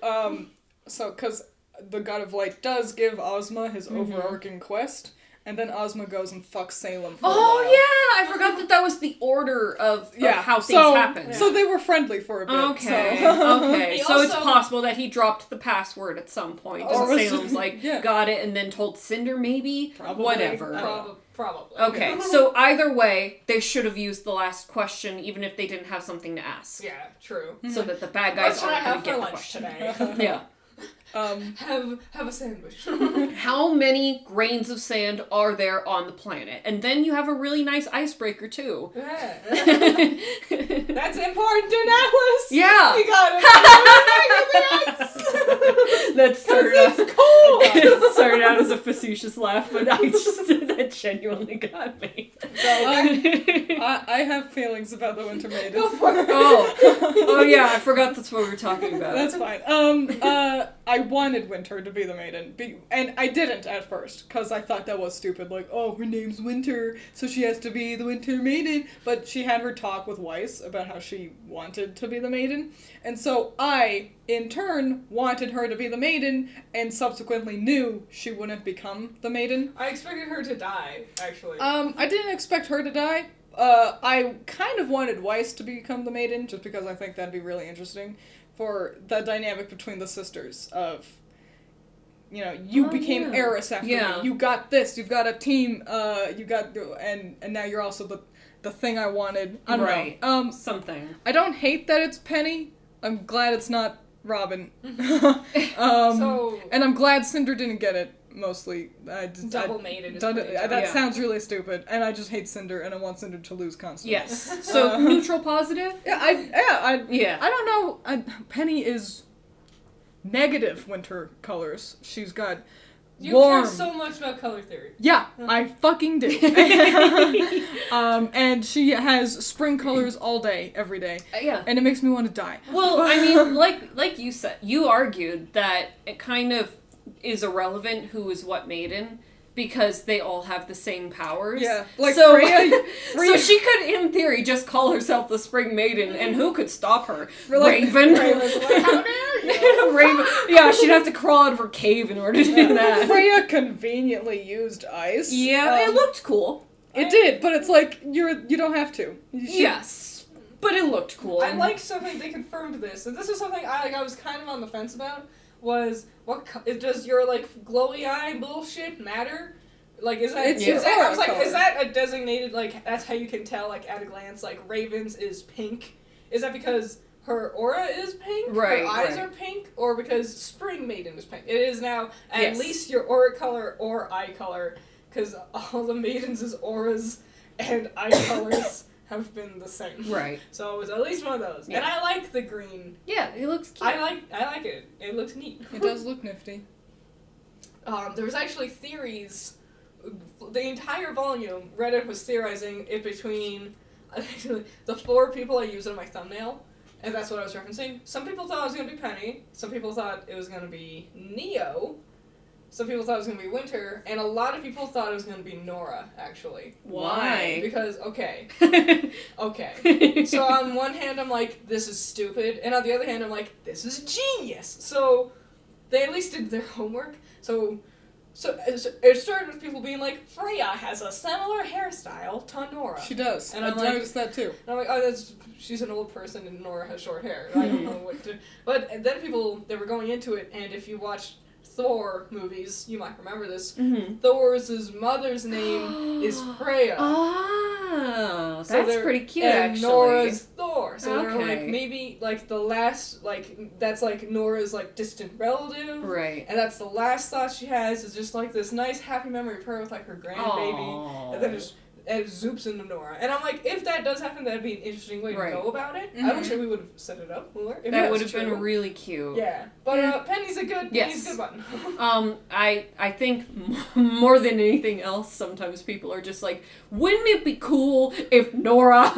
because the God of Light does give Ozma his overarching quest, and then Ozma goes and fucks Salem for a while. Yeah, I forgot that was the order of how things happen. So they were friendly for a bit. Okay, So. okay. He So it's also- possible that he dropped the password at some point. Or And was- Salem's like, yeah. got it, and then told Cinder maybe? Probably. Whatever. Probably. Okay, so either way, they should have used the last question even if they didn't have something to ask. Yeah, true. So that the bad What guys should I aren't going have to for get the lunch question. today? Yeah. Have a sandwich. How many grains of sand are there on the planet? And then you have a really nice icebreaker, too. Yeah. That's important in Atlas. Yeah. You gotta the ice. That started out, It's cold. it started out as a facetious laugh, but that genuinely got me. I have feelings about the Winter Maiden. Go for it. Oh yeah, I forgot that's what we were talking about. That's fine. I wanted Winter to be the maiden, and I didn't at first, because I thought that was stupid, like, oh, her name's Winter, so she has to be the Winter Maiden, but she had her talk with Weiss about how she wanted to be the maiden, and so I in turn, wanted her to be the maiden, and subsequently knew she wouldn't become the maiden. I expected her to die, actually. I didn't expect her to die. I kind of wanted Weiss to become the maiden, just because I think that'd be really interesting for the dynamic between the sisters of, you became heiress after me. You got this. You've got a team. And now you're also the thing I wanted. I don't know. Something. I don't hate that it's Penny. I'm glad it's not Robin. And I'm glad Cinder didn't get it. Mostly, double maiden. That sounds really stupid, and I just hate Cinder, and I want Cinder to lose constantly. Yes. So neutral, positive. I don't know. Penny is negative winter colors. She's got You warm. care so much about color theory. Yeah, I fucking do. And she has spring colors all day, every day. Yeah. And it makes me want to die. Well, I mean, like you said, you argued that it kind of is irrelevant who is what maiden because they all have the same powers. Yeah, like Freya. Freya. So she could, in theory, just call herself the Spring Maiden, and who could stop her? Raven. Raven's like, how dare you? Raven. Yeah, she'd have to crawl out of her cave in order to do that. Freya conveniently used ice. Yeah, it looked cool. It did, but it's like you don't have to. Yes, but it looked cool. I like something they confirmed this, and this is something I was kind of on the fence about. Was does your glowy eye bullshit matter? Like is that I was like, is that a designated that's how you can tell at a glance Raven's is pink? Is that because her aura is pink? Right. Her eyes are pink, or because Spring Maiden is pink? It is now at least your aura color or eye color, because all the maidens' auras and eye colors have been the same. Right. So it was at least one of those. Yeah. And I like the green. Yeah, it looks cute. I like it. It looks neat. It does look nifty. There was actually theories. The entire volume, Reddit was theorizing it between the 4 people I use on my thumbnail, and that's what I was referencing. Some people thought it was going to be Penny. Some people thought it was going to be Neo. Some people thought it was going to be Winter, and a lot of people thought it was going to be Nora, actually. Why? Because, okay. So on one hand, I'm like, this is stupid, and on the other hand, I'm like, this is genius. So they at least did their homework. So it started with people being like, Freya has a similar hairstyle to Nora. She does. And I I'm like, noticed that too. And I'm like, she's an old person and Nora has short hair. I don't know what to... But then they were going into it, and if you watched Thor movies, you might remember this. Mm-hmm. Thor's mother's name is Freya. Oh, So that's pretty cute, and actually. Nora's Thor. So they're Okay. maybe the last that's Nora's distant relative. Right. And that's the last thought she has is just this nice happy memory of her with her grandbaby. Aww. And then it zoops into Nora. And I'm like, if that does happen, that'd be an interesting way to go about it. I wish we would have set it up more. That would have been really cute. Yeah. But Penny's a good button. I think more than anything else, sometimes people are just like, wouldn't it be cool if Nora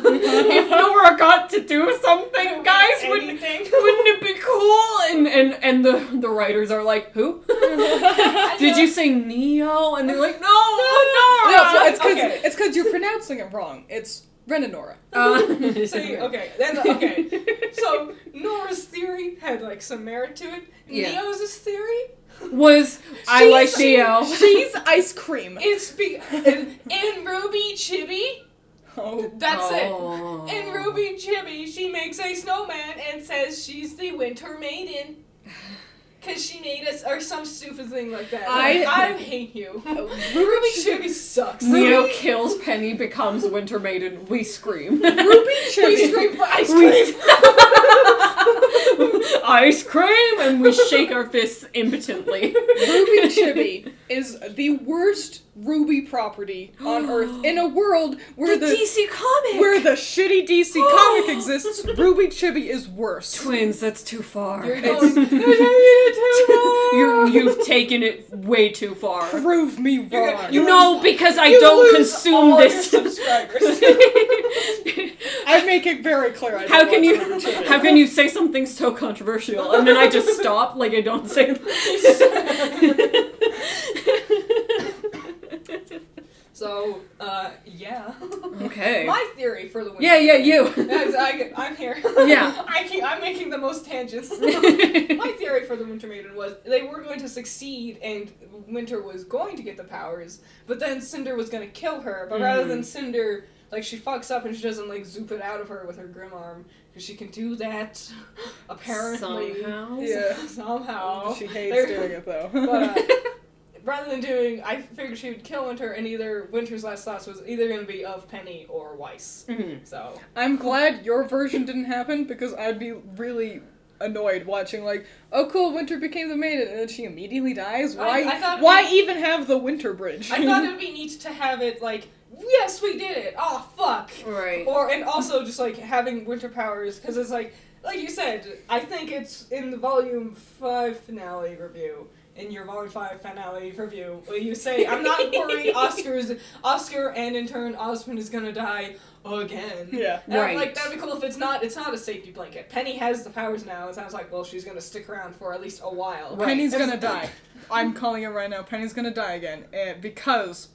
got to do something, guys? Wouldn't it be cool? And the writers are like, who? Did you say Neo? And they're like, no, Nora. No, so it's because you're pronouncing it wrong. It's Ren and Nora. See, okay. So Nora's theory had some merit to it. Yeah. Neo's theory was I like Neo. She's ice cream. It's in RWBY Chibi. Oh. That's it. In RWBY Chibi, she makes a snowman and says she's the Winter Maiden. Because she made us, or some stupid thing like that. I hate you. RWBY Chibi sucks. Neo kills Penny, becomes Winter Maiden. We scream. RWBY Chibi. We scream for ice cream. Ice cream, and we shake our fists impotently. RWBY Chibi is the worst RWBY property on Earth in a world where the DC comic, where the shitty DC comic exists. RWBY Chibi is worse. Twins, that's too far. You're taking it too far. You've taken it way too far. Prove me wrong. No, because I don't consume all this. Your subscribers. I make it very clear. I How don't can watch you? RWBY Chibi. How can you say something so controversial and then I just stop like I don't say? So, yeah. Okay. My theory for the winter. Yeah, you. I'm here. Yeah. I'm making the most tangents. My theory for the Winter Maiden was they were going to succeed and Winter was going to get the powers, but then Cinder was going to kill her. But rather than Cinder, like, she fucks up and she doesn't, like, zoop it out of her with her grim arm. Because she can do that, apparently. Somehow. Yeah. Somehow. She hates doing it, though. But, rather than doing, I figured she would kill Winter, and either Winter's last thoughts was either going to be of Penny or Weiss. Mm-hmm. So I'm glad your version didn't happen, because I'd be really annoyed watching, like, oh cool, Winter became the maiden, and then she immediately dies? Why even have the Winter Bridge? I thought it would be neat to have it, like, yes, we did it! Oh, fuck! Right. And also just, like, having Winter powers, because it's like you said, I think it's in the Volume 5 finale review. In your Volume 5 finale review, where you say, I'm not worried Oscar and in turn Osmond is gonna die again. Yeah. And right. I'm like, that'd be cool if it's not a safety blanket. Penny has the powers now, it sounds like, well, she's gonna stick around for at least a while. Right. Penny's gonna die. I'm calling it right now. Penny's gonna die again. Because...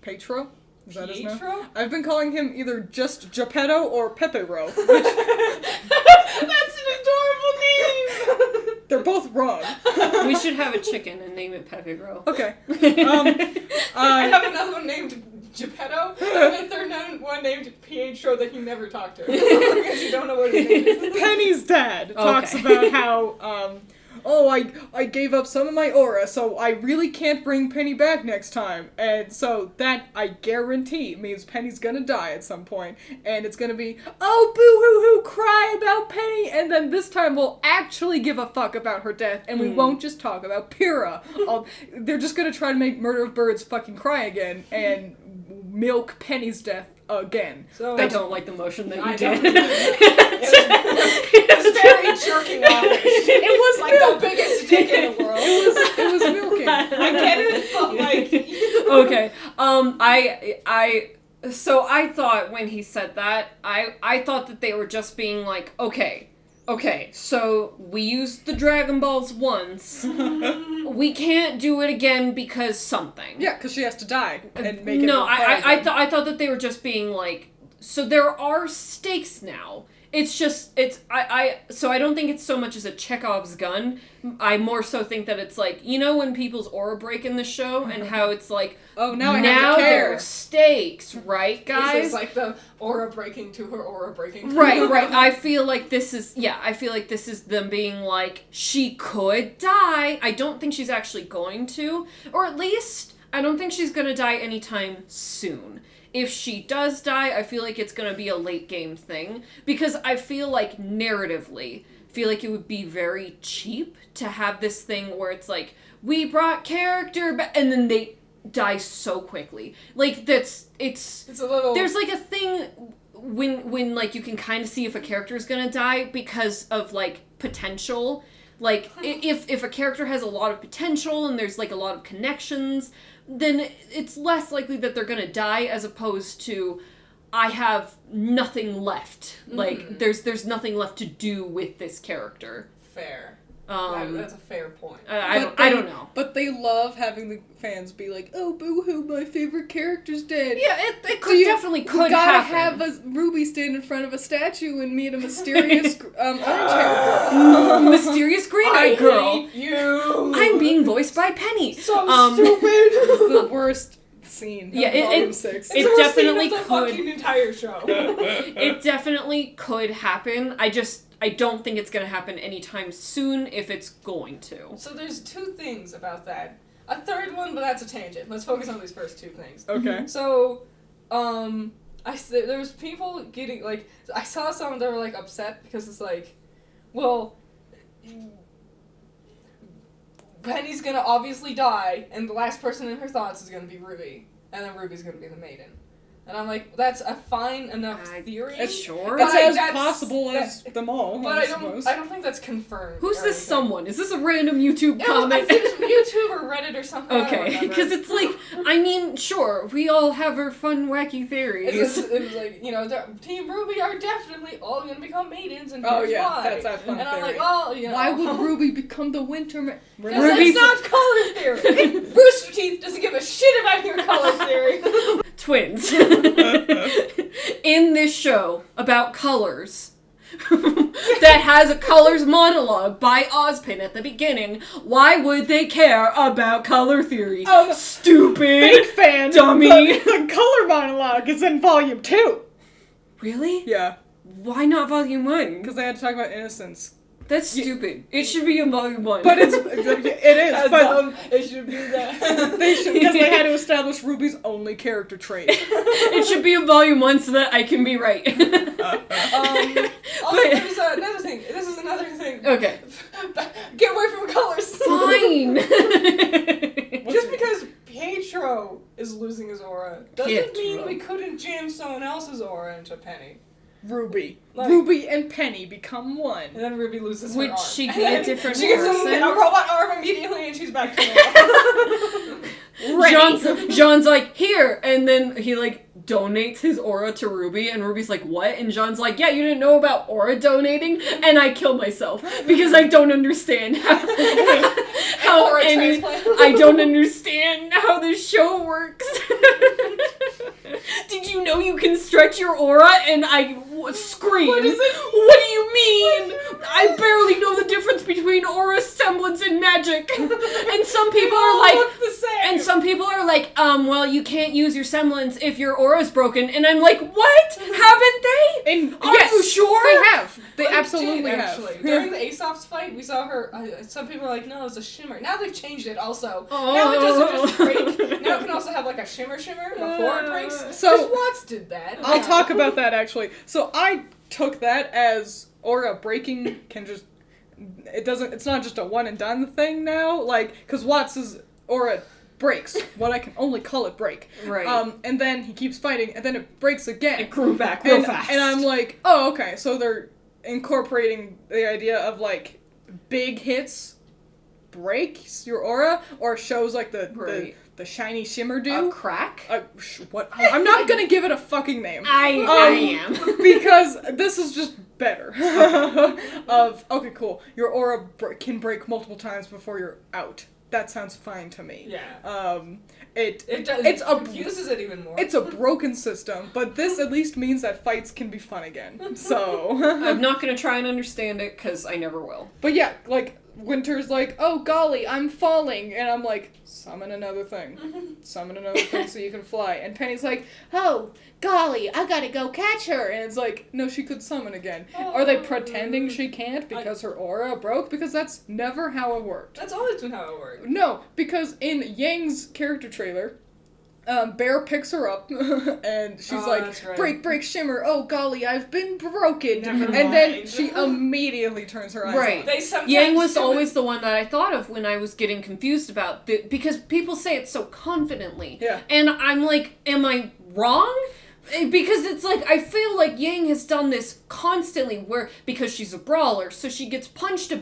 Petro? Is that his name? Pietro? I've been calling him either just Geppetto or Pepero, which... That's an adorable name! They're both wrong. We should have a chicken and name it Pepe Bro. Okay. I have another one named Geppetto, and a third one named Pietro that you never talk to. Because you don't know what his name is. Penny's dad talks about how, I gave up some of my aura, so I really can't bring Penny back next time. And so that, I guarantee, means Penny's gonna die at some point. And it's gonna be, oh, boo-hoo-hoo, cry about Penny! And then this time we'll actually give a fuck about her death, and we won't just talk about Pyrrha. They're just gonna try to make Murder of Birds fucking cry again, and milk Penny's death again. So I don't like the motion that you did. It was very jerking off. It was like the biggest dick in the world. It was milking. I get it, but Okay. So I thought when he said that, I thought that they were just being like, okay, so we used the Dragon Balls once. We can't do it again because something. Yeah, because she has to die and make it. No, I thought that they were just being like, so there are stakes now. It's just, so I don't think it's so much as a Chekhov's gun. I more so think that it's like, you know when people's aura break in the show and how it's like, oh, now I have to care. There are stakes, right, guys? This is like the aura breaking to her aura breaking. Right. I feel like this is them being like, she could die. I don't think she's actually going to. Or at least, I don't think she's gonna die anytime soon. If she does die, I feel like it's going to be a late game thing. Because I feel like, narratively, it would be very cheap to have this thing where it's like, we brought character back, and then they die so quickly. Like, it's a little... There's, like, a thing when like, you can kind of see if a character is going to die because of, like, potential. Like, if a character has a lot of potential and there's, like, a lot of connections, then it's less likely that they're gonna die as opposed to, I have nothing left. Like, there's nothing left to do with this character. Fair. That's a fair point. I don't know. But they love having the fans be like, oh, boo-hoo, my favorite character's dead. Yeah, it definitely could happen. You gotta have a RWBY stand in front of a statue and meet a mysterious orange-haired girl. Mysterious green-eyed girl. Hate you. I'm being voiced by Penny. So stupid. It's the worst scene. Yeah, Volume 6. It definitely could. Fucking entire show. It definitely could happen. I don't think it's going to happen anytime soon if it's going to. So there's two things about that. A third one, but that's a tangent. Let's focus on these first two things. Okay. So, there was people getting, like, I saw some that were, like, upset because it's like, well, Penny's gonna obviously die, and the last person in her thoughts is gonna be RWBY, and then RWBY's gonna be the maiden. And I'm like, that's a fine enough theory. Sure. It's as possible as them all, but I suppose. I don't think that's confirmed. Who's this someone? Is this a random YouTube comment? I think it's YouTube or Reddit or something. Okay, because it's like, I mean, sure, we all have our fun, wacky theories. It was like, you know, Team RWBY are definitely all going to become maidens, and oh yeah, why. that's that fun And theory. I'm like, well, you know. Why would RWBY become the winter Because it's not color theory. Rooster Teeth doesn't give a shit about your color theory. Twins. In this show about colors, that has a colors monologue by Ozpin at the beginning, why would they care about color theory? Stupid. Fake fan. Dummy. The color monologue is in volume 2. Really? Yeah. Why not volume 1? Because they had to talk about innocence. That's stupid. It should be in volume 1. But it is. But it should be that. they should, because they had to establish RWBY's only character trait. It should be in volume 1 so that I can be right. Also, there's another thing. This is another thing. Okay. Get away from colors. Fine. Just because Pietro is losing his aura doesn't mean Pietro. we couldn't jam someone else's aura into Penny. RWBY. Like- RWBY and Penny become one. And then Ruby loses her Would arm. she And be a then different she gets person? a robot arm immediately and she's back to normal. Jean's like, here, and then he like donates his aura to RWBY, and RWBY's like, what? And Jean's like, yeah, you didn't know about aura donating? And I kill myself because I don't understand how Aura any, transplant. I don't understand how this show works. Did you know you can stretch your aura? And I scream. What is it? What do you mean? I barely know the difference between aura, semblance, and magic. And some people are like, look the same. and some people are like, well, you can't use your semblance if your aura's broken. And I'm like, what? Haven't they? And Are yes, you sure? They have. They Well, absolutely did, have. actually. During the Aesop's fight, we saw her. Some people were like, "No, it's a shimmer." Now they've changed it. Also, now it doesn't just break. Now it can also have like a shimmer before it breaks. So- Because Watts did that. I'll talk about that actually. So I took that as aura breaking can just. It's not just a one and done thing now. Like, because Watts' aura breaks. What I can only call it break. Right. And then he keeps fighting, and then it breaks again. It grew back real and, fast. And I'm like, oh, okay. So they're incorporating the idea of like big hits breaks your aura, or shows like the shiny shimmer do. A crack? What? I'm not gonna give it a fucking name. I am. Because this is just better. Okay, cool. Your aura can break multiple times before you're out. That sounds fine to me. Yeah. It confuses it even more. It's a broken system, but this at least means that fights can be fun again. So I'm not gonna try and understand it, because I never will. But yeah, like, Winter's like, oh golly, I'm falling, and I'm like, summon another thing. Summon another thing so you can fly. And Penny's like, oh golly, I gotta go catch her. And it's like, no, she could summon again. Are they pretending she can't because her aura broke? Because that's never how it worked. That's always been how it worked. No, because in Yang's character trailer, Bear picks her up, and she's like, that's right. break, break, shimmer, oh golly, I've been broken. Never And then mind. she immediately turns her eyes Right. on. They sometimes Yang was do it. always the one that I thought of when I was getting confused about because people say it so confidently. Yeah. And I'm like, am I wrong? Because it's like, I feel like Yang has done this constantly because she's a brawler, so she gets punched a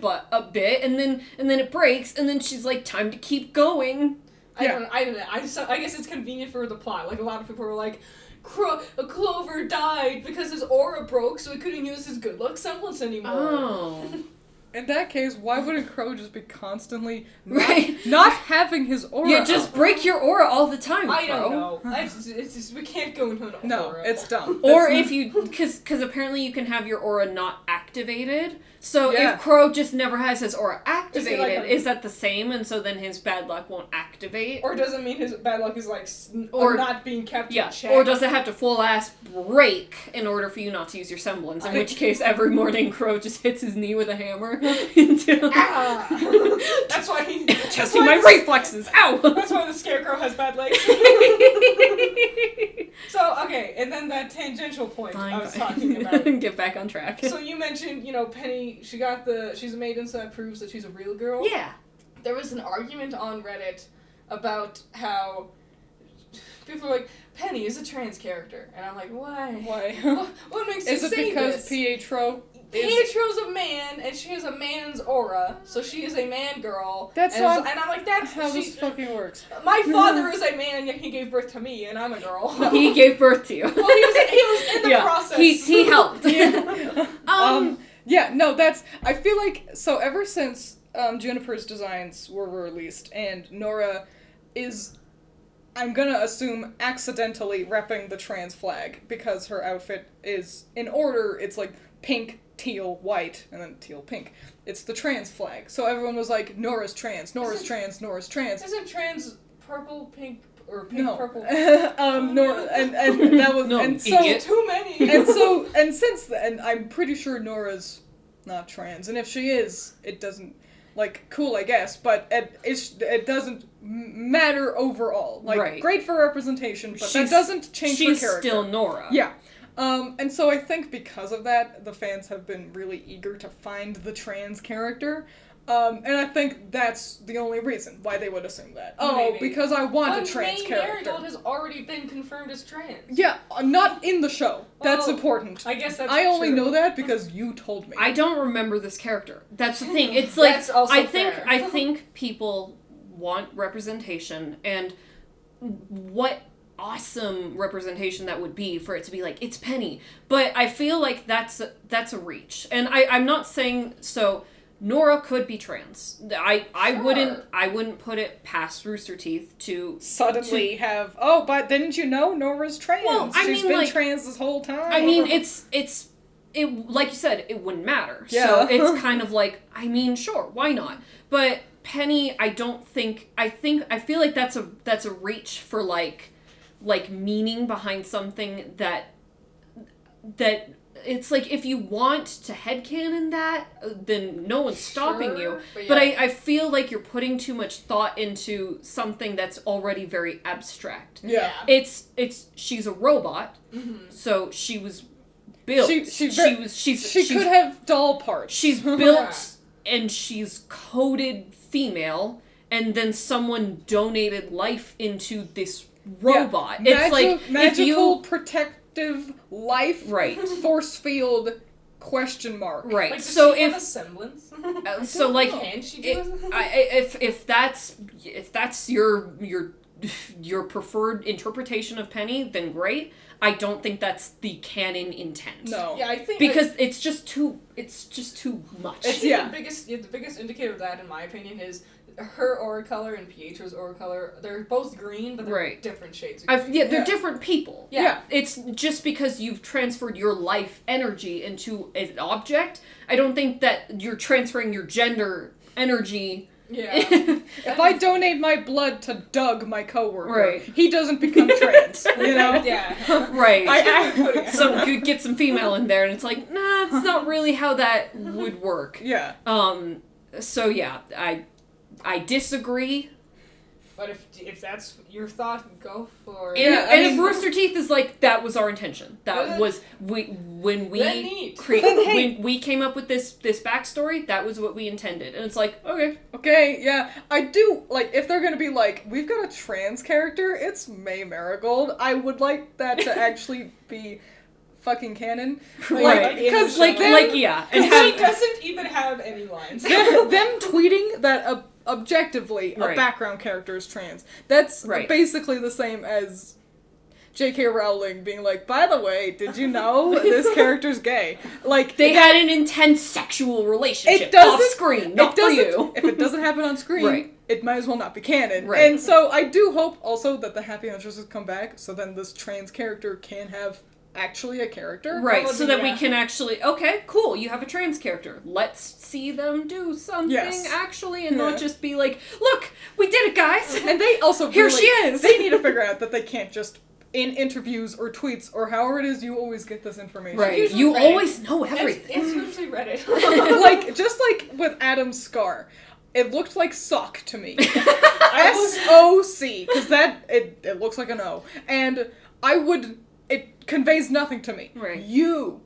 bit, and then it breaks, and then she's like, time to keep going. I don't know. I guess it's convenient for the plot. Like, a lot of people were like, Clover died because his aura broke, so he couldn't use his good luck semblance anymore. Oh. In that case, why wouldn't Crow just be constantly Right. not having his aura? Yeah, just break your aura all the time, I Crow. don't know. It's just, we can't go into an No, aura. it's dumb. Or That's if you, because apparently you can have your aura not activated. So Yeah. if Crow just never has his aura activated, like a- is that the same? And so then his bad luck won't activate? Or does it mean his bad luck is like Or- not being kept Yeah. in check? Or does it have to full ass break in order for you not to use your semblance? In which case, every morning Crow just hits his knee with a hammer until Ah! That's why he testing my reflexes. Ow! That's why the scarecrow has bad legs. So, okay, and then that tangential point I was talking about. Get back on track. So you mentioned, Penny, she's a maiden, so that proves that she's a real girl. Yeah. There was an argument on Reddit about how people are like, Penny is a trans character. And I'm like, why? Why? What makes you Is it say because this? Pietro is... Pietro's a man, and she has a man's aura, so she is a man girl. That's and, not and I'm like, that's how this fucking works. My father is a man, yet he gave birth to me, and I'm a girl. He gave birth to you. Well, he was in the process. He helped. Yeah, no, I feel like, so ever since Juniper's designs were released, and Nora is, I'm gonna assume accidentally repping the trans flag because her outfit is in order. It's like pink, teal, white, and then teal, pink. It's the trans flag. So everyone was like, Nora's trans, Nora's trans, Nora's trans. Isn't trans purple, pink, or pink, No. purple? Nora, and that was, No, and so, idiot. Too many. and since then, I'm pretty sure Nora's not trans, and if she is, it doesn't, like, cool, I guess, but it doesn't matter overall. Like, Right. great for representation, but that She's- doesn't change her She's character. still Nora. Yeah. And so I think because of that, the fans have been really eager to find the trans character. And I think that's the only reason why they would assume that. Oh, Maybe. because I want But a trans main character. Marigold has already been confirmed as trans. Yeah, not in the show. That's Well, important. I guess that's I only true. know that because you told me. I don't remember this character. That's the thing. It's like That's also I think fair. I think people want representation, and what awesome representation that would be for it to be like, it's Penny. But I feel like that's a reach. And I'm not saying so Nora could be trans. I Sure. wouldn't put it past Rooster Teeth to Suddenly have, oh, but didn't you know Nora's trans? Well, I She's mean, been like- trans this whole time. I mean, it like you said, it wouldn't matter. Yeah. So it's kind of like, I mean, sure, why not? But Penny, I feel like that's a reach for like meaning behind something that it's like, if you want to headcanon that, then no one's stopping you. But I feel like you're putting too much thought into something that's already very abstract. Yeah. She's a robot, so she was built. She She's could have doll parts. She's built and she's coded female, and then someone donated life into this robot. Yeah. It's like magical if you protective life, right, force field, question mark. right. Like, does So she have a if semblance? so, like Can she do if that's your preferred interpretation of Penny, then great. I don't think that's the canon intent. No. Yeah, I think Because it's just too much. I think Yeah. the biggest indicator of that, in my opinion, is her aura color and Pietro's aura color. They're both green, but they're Right. different shades of green. They're Yeah. different people. Yeah. It's just because you've transferred your life energy into an object. I don't think that you're transferring your gender energy. Yeah. If I donate my blood to Doug, my coworker, Right. he doesn't become trans. You know. Yeah. Right. Get some female in there, and it's like, nah, it's not really how that would work. Yeah. So yeah, I disagree. But if that's your thought, go for it. And, Yeah, and I if mean- Rooster Teeth is like, that was our intention. That Good. was when we Then neat. Hey. when we came up with this backstory, that was what we intended. And it's like, okay. Okay, yeah. I do, like, if they're gonna be like, we've got a trans character, it's May Marigold, I would like that to actually be fucking canon. Right. Because, Like, yeah. And And she have doesn't even have any lines. them tweeting that objectively a Right. background character is trans. That's Right. basically the same as J.K. Rowling being like, by the way, did you know this character's gay? Like, they had an intense sexual relationship It doesn't- off screen, not for you. If it doesn't happen on screen, Right. it might as well not be canon. Right. And so I do hope also that the Happy Huntresses come back, so then this trans character can have actually a character. Right, would so be- that we yeah. can actually, okay, cool, you have a trans character. Let's see them do something Yes. actually, and Yeah. not just be like, look, we did it, guys! And they also Here really- she is! They need to figure out that they can't just in interviews or tweets or however it is you always get this information. Right, Usually you Reddit. always know everything. It's usually Reddit. Like, just like with Adam's scar, it looked like sock to me. I SOC, because it looks like an O. And it conveys nothing to me. Right. You,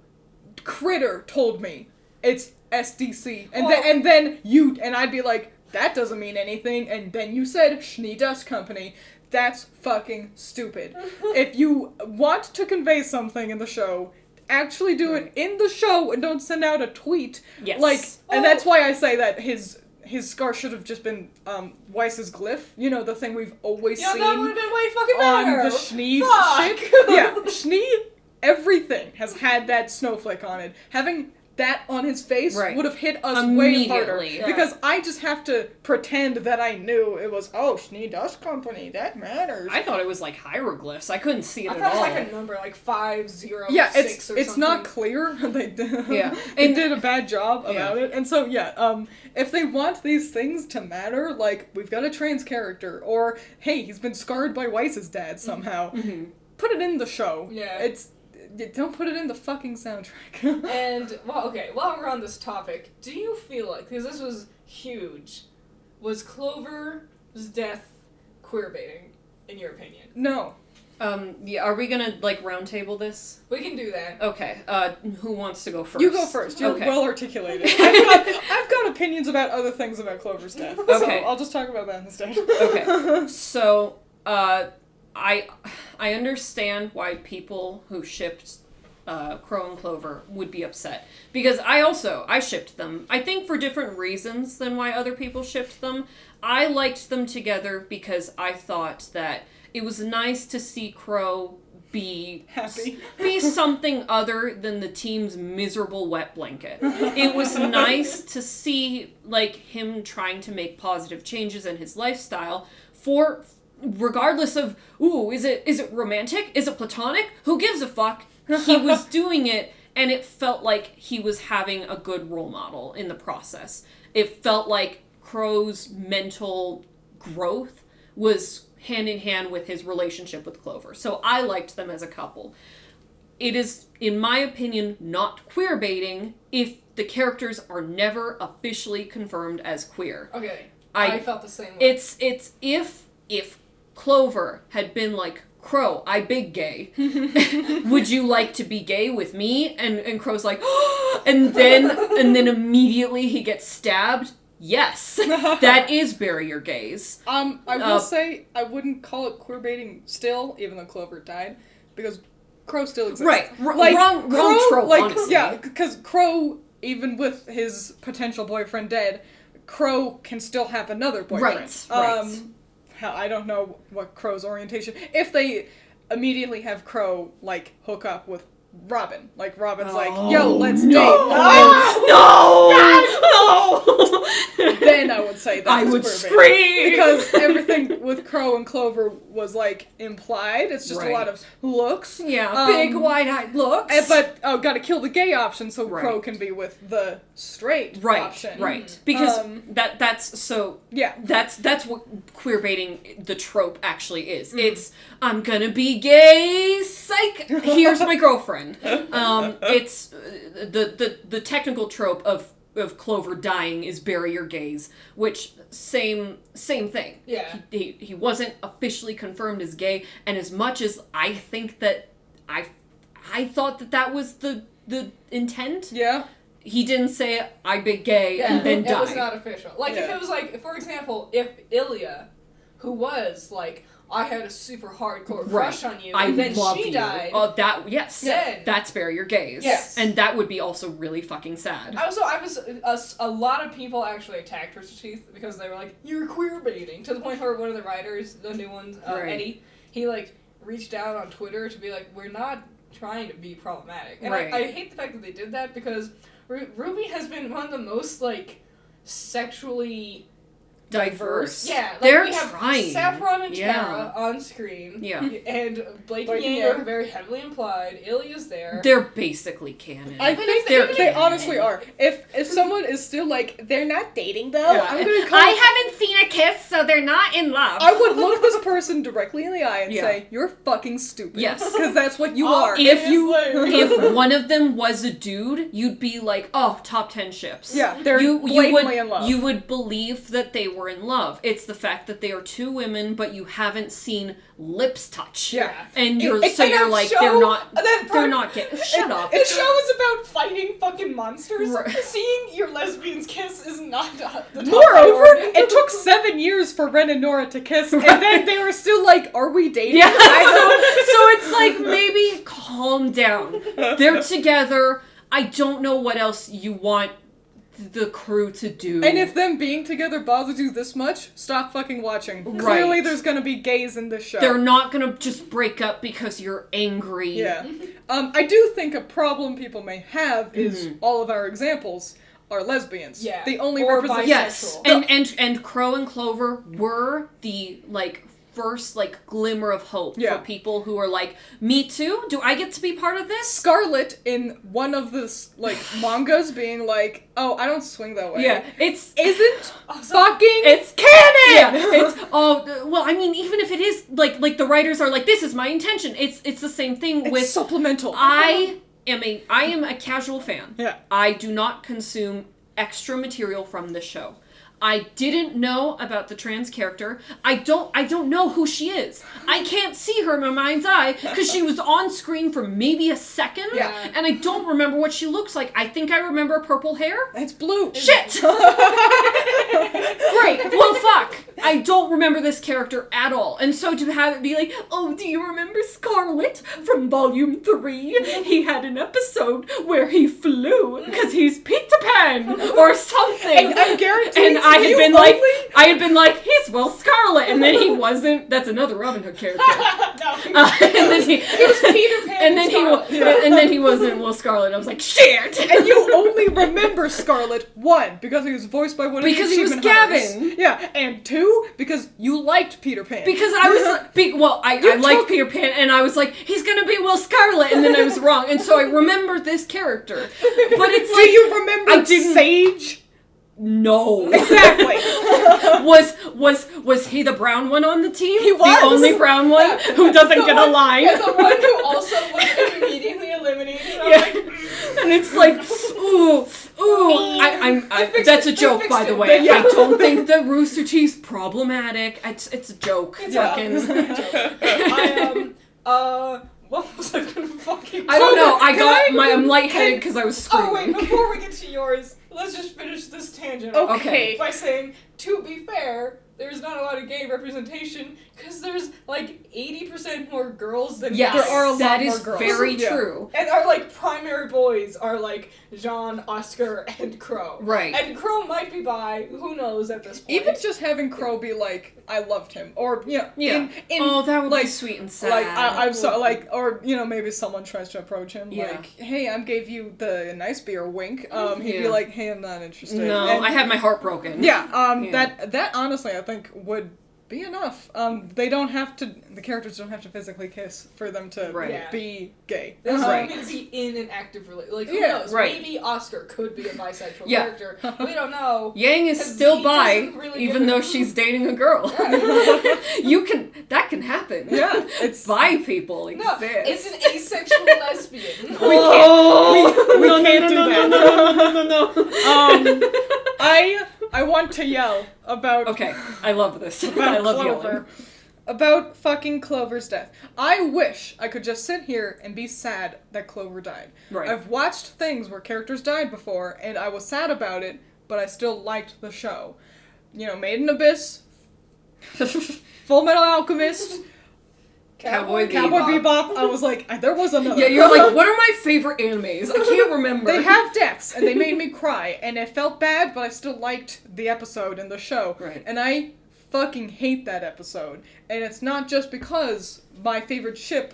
critter, told me it's SDC. And, Well- and I'd be like, that doesn't mean anything. And then you said Schnee Dust Company. That's fucking stupid. If you want to convey something in the show, actually do it in the show and don't send out a tweet. Yes. Like, and Oh. that's why I say that his scar should have just been Weiss's glyph. You know, the thing we've always Yeah, seen that would have been way fucking on better. the Schnee Fuck. shit. Yeah, Schnee, everything has had that snowflake on it. Having that on his face Right. would have hit us way harder. Immediately. Because I just have to pretend that I knew it was, Schnee Dust Company, that matters. I thought it was like hieroglyphs. I couldn't see it I at thought all. it was like a number, like 506 Yeah, or it's something. not clear. They And- did a bad job about it. And so, if they want these things to matter, like, we've got a trans character, or, hey, he's been scarred by Weiss's dad somehow, put it in the show. Yeah. Don't put it in the fucking soundtrack. And, well, okay, while we're on this topic, do you feel like, because this was huge, was Clover's death queer baiting, in your opinion? No. Are we gonna, like, roundtable this? We can do that. Okay, who wants to go first? You go first. You're Okay. well articulated. I've got opinions about other things about Clover's death. Okay. So I'll just talk about that instead. Okay, so, I understand why people who shipped Crow and Clover would be upset. Because I shipped them. I think for different reasons than why other people shipped them. I liked them together because I thought that it was nice to see Crow be Happy. be something other than the team's miserable wet blanket. It was nice to see, like, him trying to make positive changes in his lifestyle for... regardless of, is it romantic? Is it platonic? Who gives a fuck? He was doing it, and it felt like he was having a good role model in the process. It felt like Crow's mental growth was hand in hand with his relationship with Clover. So I liked them as a couple. It is, in my opinion, not queer baiting if the characters are never officially confirmed as queer. Okay, I felt the same way. It's if Clover had been like, Crow, I big gay. Would you like to be gay with me? And Crow's like, and then immediately he gets stabbed. Yes, that is barrier gaze. I will say I wouldn't call it queer baiting still, even though Clover died, because Crow still exists. Right, wrong trope, honestly. Yeah, because Crow, even with his potential boyfriend dead, Crow can still have another boyfriend. Right. I don't know what Crow's orientation. If they immediately have Crow, like, hook up with Robin. Like, Robin's like, yo, let's date. No! Then I would say that I would scream! Because everything with Crow and Clover was, like, implied. It's just a lot of looks. Yeah, big wide-eyed looks. But, gotta kill the gay option so Crow can be with the straight option. Right, because that's so... Yeah. That's what queer baiting, the trope, actually is. It's, I'm gonna be gay, psych, here's my girlfriend. It's, the technical trope of Clover dying is barrier gaze, which, same thing. Yeah. He wasn't officially confirmed as gay, and as much as I think that, I thought that was the intent. Yeah. He didn't say, I big gay, and then died. It was not official. Like, if it was like, for example, if Ilya, who was, like, I had a super hardcore crush on you, and then she died. Oh, yes. Then, that's barrier gaze. Yes. And that would be also really fucking sad. A lot of people actually attacked Twisted Teeth because they were like, you're queer baiting, to the point where one of the writers, the new one, Eddie, he, like, reached out on Twitter to be like, we're not trying to be problematic. And I hate the fact that they did that because RWBY has been one of the most, like, sexually diverse. Yeah, like they're we have trying. Saffron and Tara on screen. Yeah. And Blake and Yang are very heavily implied. Ilya's there. They're basically canon. I think they honestly are. If someone is still like, they're not dating though, I'm gonna call I haven't seen a kiss, so they're not in love. I would look this person directly in the eye and say, you're fucking stupid. Yes. Because that's what you are. If one of them was a dude, you'd be like, oh, top 10 ships. Yeah, they're blatantly in love. You would believe that they were in love. It's the fact that they are two women, but you haven't seen lips touch. Yeah. And you're like, they're not getting... Shut up. The show is about fighting fucking monsters. Right. Seeing your lesbians kiss is not the top Moreover, it took 7 years for Ren and Nora to kiss, and then they were still like, are we dating? Yeah. So it's like, maybe calm down. They're together. I don't know what else you want the crew to do. And if them being together bothers you this much, stop fucking watching. Right. Clearly there's gonna be gays in this show. They're not gonna just break up because you're angry. Yeah. I do think a problem people may have is all of our examples are lesbians. Yeah. The only Or representation. Yes, and Crow and Clover were the, like, first, like, glimmer of hope for people who are like, me too? Do I get to be part of this? Scarlet in one of the, like, mangas being like, oh, I don't swing that way. Yeah, isn't fucking it's canon! Yeah, it's, well, I mean, even if it is, like the writers are like, this is my intention, it's the same thing with... It's supplemental. I am a casual fan. Yeah. I do not consume extra material from this show. I didn't know about the trans character. I don't know who she is. I can't see her in my mind's eye because she was on screen for maybe a second. Yeah. And I don't remember what she looks like. I think I remember purple hair. It's blue. Shit! Great. Well, fuck. I don't remember this character at all. And so to have it be like, oh, do you remember Scarlet from Volume 3? He had an episode where he flew because he's Peter Pan or something. And I'm guaranteeing I had been like, he's Will Scarlet, and then he wasn't. That's another Robin Hood character. And then he was Peter Pan. And then he wasn't Will Scarlet. I was like, shit. And you only remember Scarlet, 1, because he was voiced by one of the because he was Gavin. Gavin. Yeah, and 2, because you liked Peter Pan. Because I was I liked Peter Pan, and I was like, he's gonna be Will Scarlet, and then I was wrong, and so I remembered this character. But it's do you remember Sage? No. Exactly. Was he the brown one on the team? He was. The only brown one who doesn't get a line. Yeah, the one who also was immediately eliminated. And it's like, ooh. That's a joke, by the way. I don't think that Rooster Teeth's problematic. It's a joke. It's a joke. What was I gonna fucking... I don't know. I'm lightheaded because I was screaming. Oh, wait, before we get to yours, let's just finish this tangent. Okay. By saying, to be fair, there's not a lot of gay representation because there's like 80% more girls than yes, guys. There are a lot more girls. Very true. And our like primary boys are like Jean, Oscar, and Crow. Right. And Crow might be bi. Who knows at this point? Even just having Crow be like, I loved him, or Yeah. that would be sweet and sad. Like I'm so like, or maybe someone tries to approach him Yeah. like, hey, I gave you the nice beer, wink. He'd be like, hey, I'm not interested. No, I had my heart broken. Yeah. That honestly I think would be enough. The characters don't have to physically kiss for them to be gay. There's Right. going to be in an active relationship. Like, who Yeah, knows? right. Maybe Oscar could be a bisexual character. We don't know. Yang is 'Cause still he bi, doesn't really even give though a- she's dating a girl. That can happen. Yeah, it's bi people No, exist. it's an asexual lesbian. we can't do that. No. I want to yell about Okay, I love this. about I love Clover. yelling. About fucking Clover's death. I wish I could just sit here and be sad that Clover died. Right. I've watched things where characters died before, and I was sad about it, but I still liked the show. Made in Abyss, Full Metal Alchemist, Cowboy Bebop. I was like, there was another. Yeah, you're like, what are my favorite animes? I can't remember. They have deaths, and they made me cry, and it felt bad, but I still liked the episode and the show. Right. And I fucking hate that episode. And it's not just because my favorite ship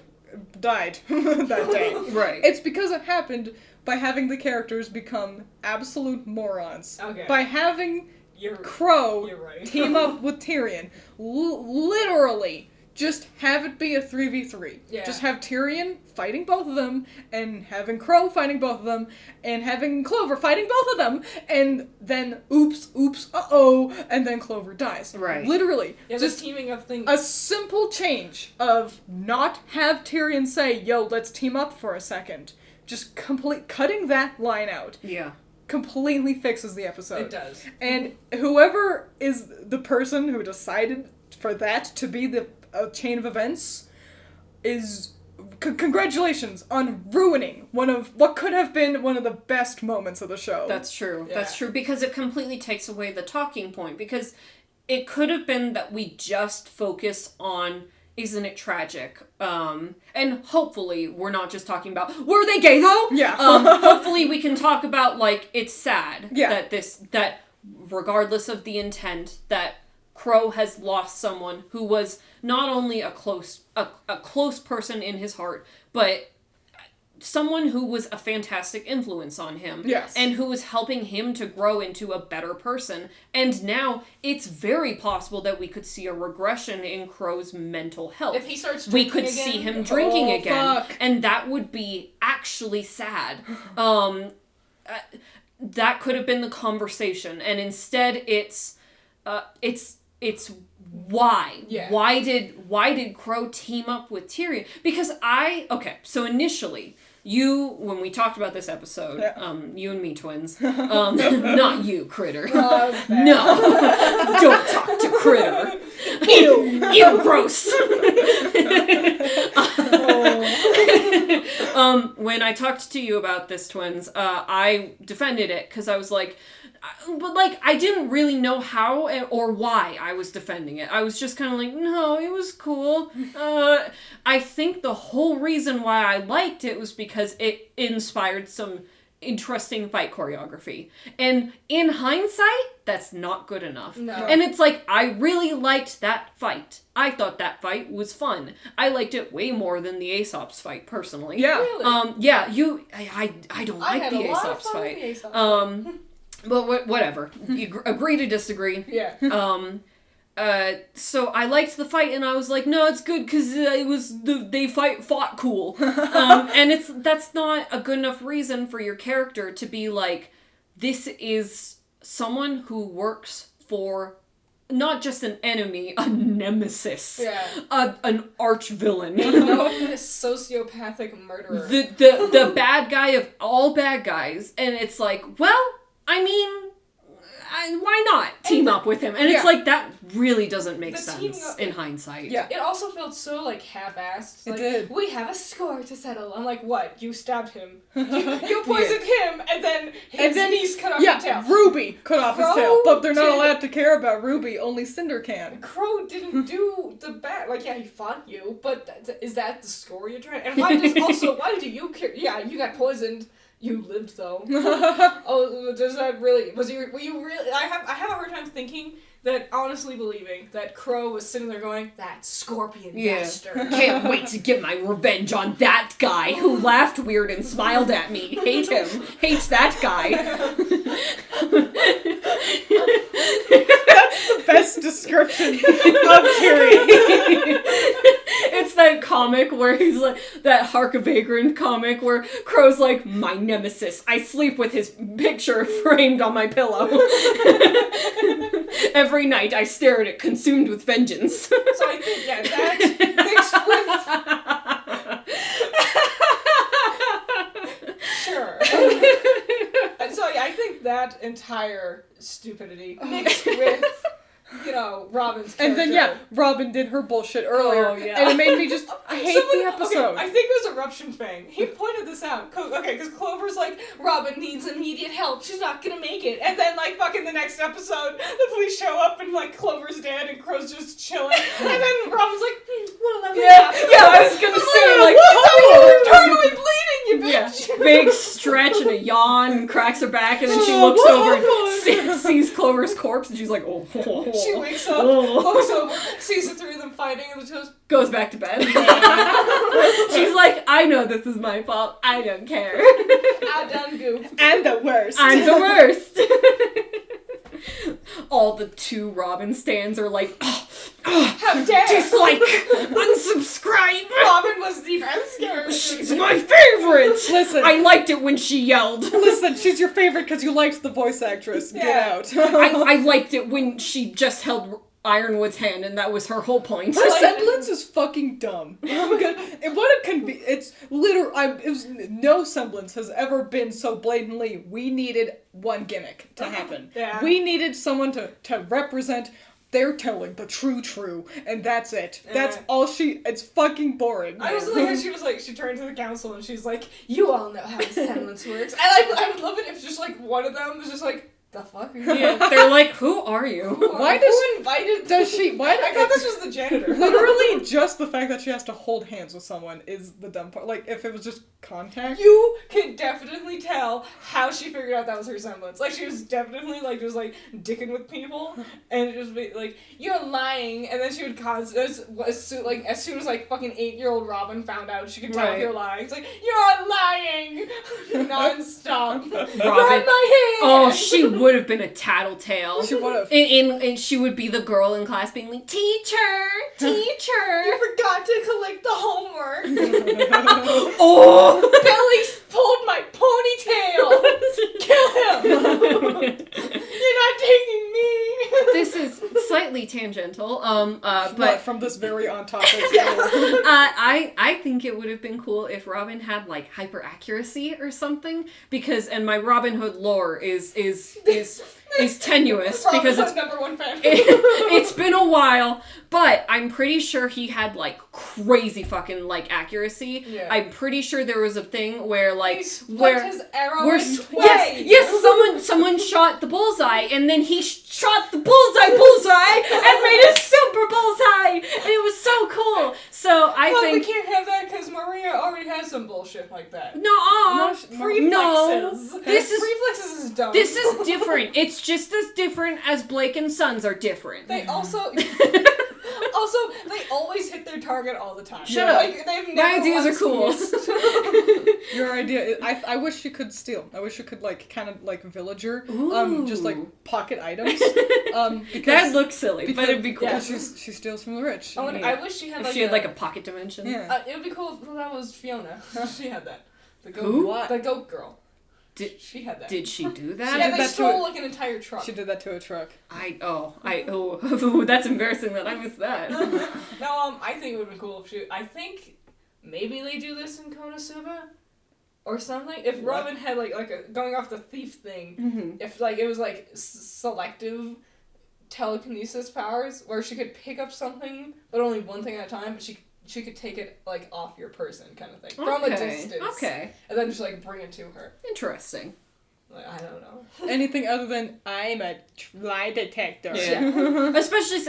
died that day. Right. It's because it happened by having the characters become absolute morons. Okay. By having You're Crow right. team up with Tyrion. Literally. Just have it be a 3v3. Yeah. Just have Tyrion fighting both of them, and having Crow fighting both of them, and having Clover fighting both of them, and then oops, uh-oh, and then Clover dies. Right. Literally. Yeah, just teaming up thing. a simple change of not have Tyrion say, yo, let's team up for a second. Just cutting that line out. Yeah. Completely fixes the episode. It does. And whoever is the person who decided for that to be the chain of events is congratulations on ruining one of what could have been one of the best moments of the show. That's true. Yeah. That's true, because it completely takes away the talking point, because it could have been that we just focus on isn't it tragic? And hopefully we're not just talking about, were they gay though? Yeah. Hopefully we can talk about, like, it's sad that regardless of the intent, that Crow has lost someone who was not only a close person in his heart, but someone who was a fantastic influence on him. Yes. And who was helping him to grow into a better person. And now it's very possible that we could see a regression in Crow's mental health. If he starts we drinking could again, see him drinking again. Fuck. And that would be actually sad. That could have been the conversation. And instead it's why? Yeah. Why did Crow team up with Tyrion? Because so initially, when we talked about this episode, you and me, twins, not you, Critter. No, don't talk to Critter. Ew, gross. When I talked to you about this, twins, I defended it because I was like, but, like, I didn't really know how or why I was defending it. I was just kind of like, no, it was cool. I think the whole reason why I liked it was because it inspired some interesting fight choreography. And in hindsight, that's not good enough. No. And it's like, I really liked that fight. I thought that fight was fun. I liked it way more than the Aesop's fight, personally. Yeah. Really? I don't like the Aesop's fight. But whatever. You agree to disagree. Yeah. So I liked the fight, and I was like, no, it's good because they fought cool. And that's not a good enough reason for your character to be like, this is someone who works for not just an enemy, a nemesis. Yeah. An arch villain. No, a sociopathic murderer. The bad guy of all bad guys, and it's like, well, I mean, why not team up with him? And it's like, that really doesn't make sense in hindsight. Yeah. It also felt so, like, half-assed. Like, it did. We have a score to settle. I'm like, what? You stabbed him. You poisoned him, and then his niece cut off his tail. RWBY cut off his tail, but they're not did- allowed to care about RWBY. Only Cinder can. Crow didn't do the bad. Like, yeah, he fought you, but is that the score you're trying? And why do you care? Yeah, you got poisoned. You lived though. Oh, does that really? Were you really? I have a hard time thinking that, honestly believing that Crow was sitting there going, that scorpion bastard. Can't wait to get my revenge on that guy who laughed weird and smiled at me. Hate him. Hates that guy. That's the best description of Tyrion. It's that comic where he's like, that Hark a Vagrant comic where Crow's like, my nemesis. I sleep with his picture framed on my pillow. Every night I stare at it, consumed with vengeance. So I think, that mixed with... Sure. And so, I think that entire stupidity mixed with, Robin's character. And then, Robin did her bullshit earlier. Oh, yeah. And it made me just hate the episode. Okay, I think it was Eruption Fang. He pointed this out. Because Clover's like, Robin needs immediate help. She's not gonna make it. And then, fucking the next episode, the police show up and, Clover's dead and Crow's just chilling. And then Robin's like, what a I was gonna say, you're totally bleeding, you bitch! Yeah, big stretch and a yawn, cracks her back, and then she looks over and sees Clover's corpse, and she's like, oh. She wakes up, looks over, sees the three of them fighting, and then goes back to bed. She's like, I know this is my fault. I don't care. I done goofed. And the worst. I'm the worst. All the two Robin stands are like, how dare! Dislike! Unsubscribe! Robin was the best character. She's my favorite! Listen. I liked it when she yelled. Listen, she's your favorite because you liked the voice actress. Yeah. Get out. I liked it when she just held Ironwood's hand, and that was her whole point. Her semblance is fucking dumb. And what it's no semblance has ever been so blatantly, we needed one gimmick to happen. Yeah. We needed someone to represent, they're telling the true, and that's it. That's all it's fucking boring. I was like, she turned to the council and she's like, you all know how the semblance works. I would love it if just, one of them was just like, the fuck are you? Yeah, they're like, who are you? Who invited? Does she? Why? I thought this was the janitor. Literally, just the fact that she has to hold hands with someone is the dumb part. Like, if it was just contact. You can definitely tell how she figured out that was her semblance. Like, she was definitely, like, just, like, dicking with people, and just be like, you're lying, and then she would as soon as, like, fucking 8-year-old Robin found out, she could tell if you're lying. It's like, you're lying! Non-stop. Robin. Grab my hand! Oh, she would have been a tattletale. She would have. And she would be the girl in class being like, teacher! You forgot to collect the homework! Oh! Billy pulled my ponytail! Kill him! You're not taking me! This is slightly tangential, But from this very on topic. I think it would have been cool if Robin had like hyper accuracy or something, and my Robin Hood lore is tenuous because it's number one fan. It's been a while, but I'm pretty sure he had like crazy fucking like accuracy. Yeah. I'm pretty sure there was a thing where like he split his arrow in twain. Yes, someone shot the bullseye and then he shot the bullseye and made a super bullseye, and it was so cool. So I think we can't have that because Maria already has some bullshit like that. Reflexes. Reflexes is dumb. This is different. It's just as different as Blake and Sons are different. They also they always hit their target all the time. Shut up. Like, they've My never ideas are once cool. missed. Your idea. I wish you could steal. I wish you could like kind of like villager. Ooh. Just like pocket items. Because That looks silly, but it'd be cool. Yeah, she steals from the rich. I wish she had If like she had like a pocket dimension. Yeah. it would be cool if that was Fiona. She had that. The goat. Who? What? The goat girl. She had that. Did she do Yeah, that? they stole like an entire truck. She did that to a truck. That's embarrassing that I missed that. No, I think it would have been cool if I think maybe they do this in Konosuba or something. If Robin had like going off the thief thing, if like it was like selective telekinesis powers where she could pick up something but only one thing at a time, but she could take it like off your person kind of thing from a distance. Okay. And then just like bring it to her. Interesting. Like, I don't know. Anything other than I'm a lie detector. Yeah. Especially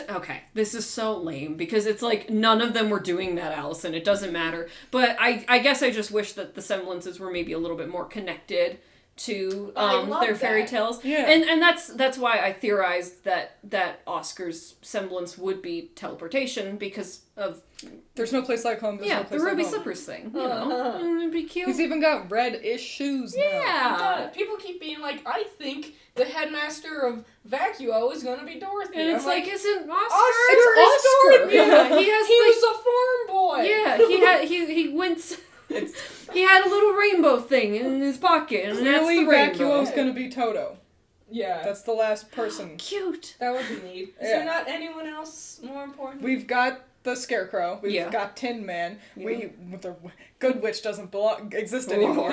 this is so lame because it's like none of them were doing that, Allison. It doesn't matter. But I guess I just wish that the semblances were maybe a little bit more connected to their fairy tales. Yeah. And that's why I theorized that Oscar's semblance would be teleportation because of There's no place like home. There's no the place ruby like home. slippers thing. You know, it'd be cute. He's even got red-ish shoes now. Yeah. People keep being like, I think the headmaster of Vacuo is gonna be Dorothy. And it's like, isn't Oscar? It's Oscar. Yeah, he was a farm boy. Yeah, he went. He had a little rainbow thing in his pocket, and that's Clearly, the rainbow. Vacuo's gonna be Toto. Yeah. That's the last person. Cute. That would be neat. Is there not anyone else more important? We've got the Scarecrow. We've got Tin Man. Yeah. The Good Witch doesn't exist anymore.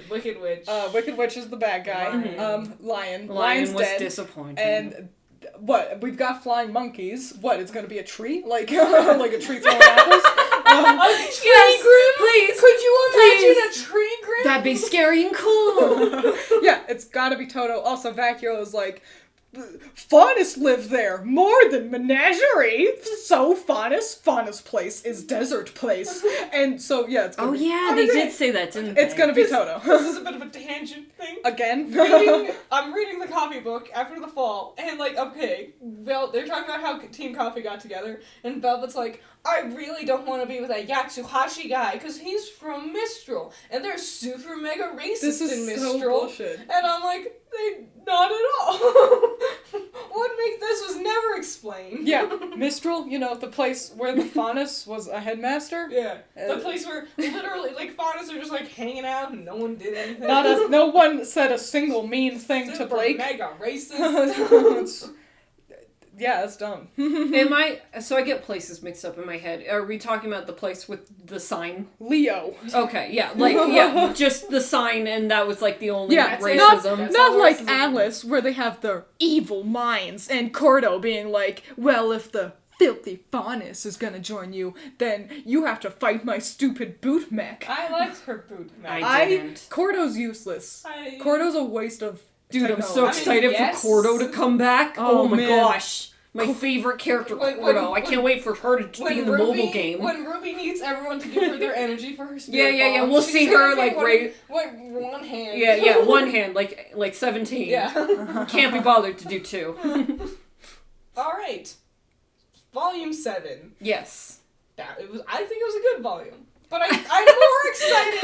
Wicked Witch. Wicked Witch is the bad guy. Lion. Lion Lion's was dead. disappointing. And what? We've got flying monkeys. What? It's gonna be a tree? Like like a tree throwing apples? Yes, please. Could you imagine a tree grim? That'd be scary and cool. Yeah, it's gotta be Toto. Also, Vacuo is like, Faunus live there more than menagerie. So Faunus place is desert place, and so yeah, it's gonna They did say that, didn't they? It's gonna be Toto. This is a bit of a tangent thing. Again. I'm reading the copybook after the fall, and like, okay, they're talking about how Team Coffee got together, and Velvet's like, I really don't want to be with that Yatsuhashi guy, because he's from Mistral, and they're super mega racist This is in so Mistral. bullshit. And I'm like, not at all. What makes this was never explained. Yeah, Mistral, the place where the Faunus was a headmaster. Yeah, the place where literally, like, Faunus are just, like, hanging out and no one did anything. No one said a single mean thing to Blake. Mega racist. Yeah, that's dumb. So I get places mixed up in my head. Are we talking about the place with the sign? Leo. Okay, yeah, just the sign, and that was like the only racism. Not like Alice, where they have their evil minds, and Cordo being like, well, if the filthy Faunus is gonna join you, then you have to fight my stupid boot mech. I liked her boot mech. I didn't. Cordo's useless. Cordo's a waste of Dude, I'm so technology. excited yes. for Cordo to come back. Oh, Oh, my man. gosh. My favorite character, Cordo. I can't wait for her to be in the mobile game. When RWBY needs everyone to give her their energy for her spirit Yeah. bomb, We'll she's see gonna her, get like, one hand. Yeah, one hand, like 17. Yeah. Can't be bothered to do two. Alright. Volume 7. Yes. I think it was a good volume. But I'm more excited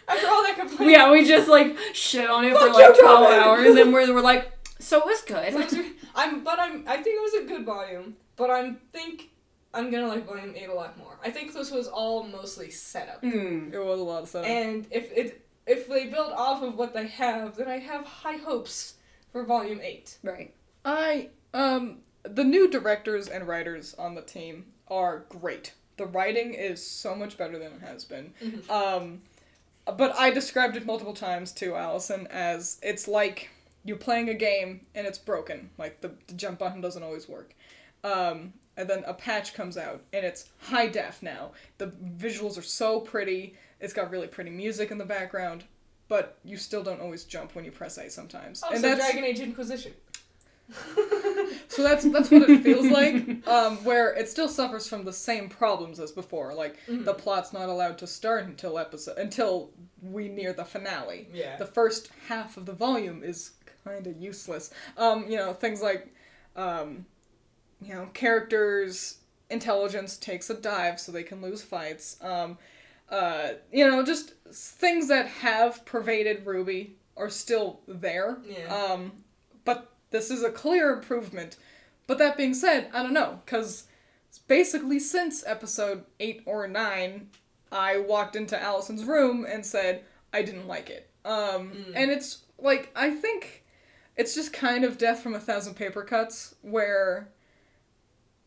after all that complaining. Yeah, we just, like, shit on it for, Fuck like, you, 12 Robin! hours, and we're like, so it was good. I think it was a good volume, but I'm gonna like volume 8 a lot more. I think this was all mostly setup. Mm. It was a lot of stuff. And if they build off of what they have, then I have high hopes for volume 8. Right. The new directors and writers on the team are great. The writing is so much better than it has been. Mm-hmm. But I described it multiple times to Allison as it's like you're playing a game and it's broken. Like the jump button doesn't always work. And then a patch comes out and it's high def now. The visuals are so pretty. It's got really pretty music in the background. But you still don't always jump when you press A sometimes. Oh, and so that's Dragon Age Inquisition. So that's what it feels like, where it still suffers from the same problems as before. Like, the plot's not allowed to start until we near the finale. Yeah. The first half of the volume is kind of useless. Things like, characters' intelligence takes a dive so they can lose fights. Just things that have pervaded RWBY are still there. Yeah. But this is a clear improvement. But that being said, I don't know, because basically since episode 8 or 9, I walked into Allison's room and said, I didn't like it. And it's, like, I think it's just kind of Death from a Thousand Paper Cuts, where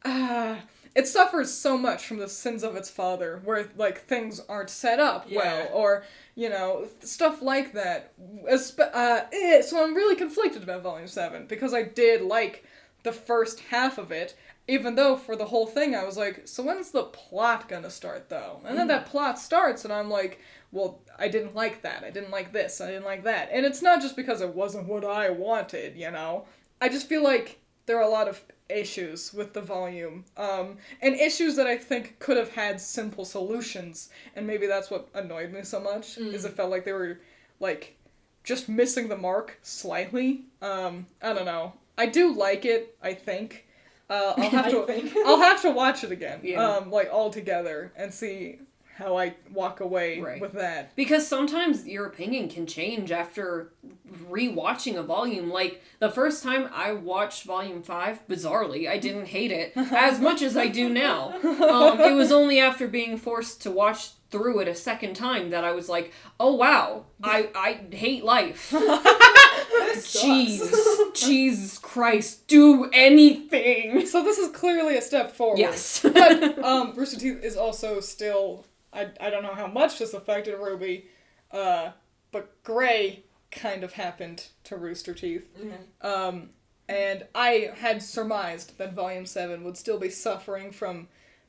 it suffers so much from the sins of its father, where, like, things aren't set up well, or, stuff like that. So I'm really conflicted about Volume 7, because I did like the first half of it, even though for the whole thing I was like, so when's the plot gonna start, though? And then that plot starts, and I'm like, well, I didn't like that, I didn't like this, I didn't like that. And it's not just because it wasn't what I wanted, I just feel like there are a lot of issues with the volume, and issues that I think could have had simple solutions, and maybe that's what annoyed me so much, is it felt like they were, like, just missing the mark slightly. I don't know. I do like it, I think. I'll have to watch it again, all together, and see how I walk away with that. Because sometimes your opinion can change after rewatching a volume. Like, the first time I watched Volume 5, bizarrely, I didn't hate it as much as I do now. It was only after being forced to watch through it a second time that I was like, oh wow, I hate life. Jesus Christ, do anything. So this is clearly a step forward. Yes. But Rooster Teeth is also still, I don't know how much this affected RWBY, but Gray kind of happened to Rooster Teeth. Mm-hmm. And I had surmised that Volume 7 would still be suffering from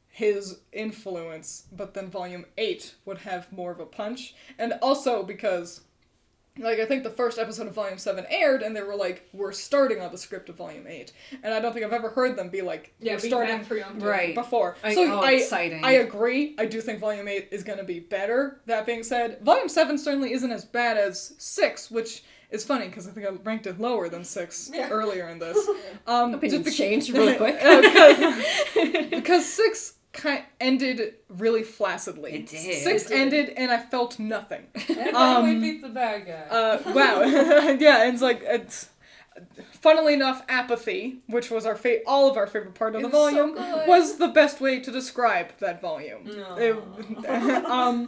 his influence, but then Volume 8 would have more of a punch. And also because, like, I think the first episode of Volume 7 aired, and they were like, we're starting on the script of Volume 8. And I don't think I've ever heard them be like, we're starting before. Exciting. I agree. I do think Volume 8 is going to be better. That being said, Volume 7 certainly isn't as bad as 6, which is funny, because I think I ranked it lower than 6 earlier in this. Opinions changed really quick. Because 6 ended really flaccidly. It did. 6 ended, and I felt nothing. And we beat the bad guy. Wow. Yeah, it's like, funnily enough, apathy, which was all of our favorite part of the volume, was the best way to describe that volume. No.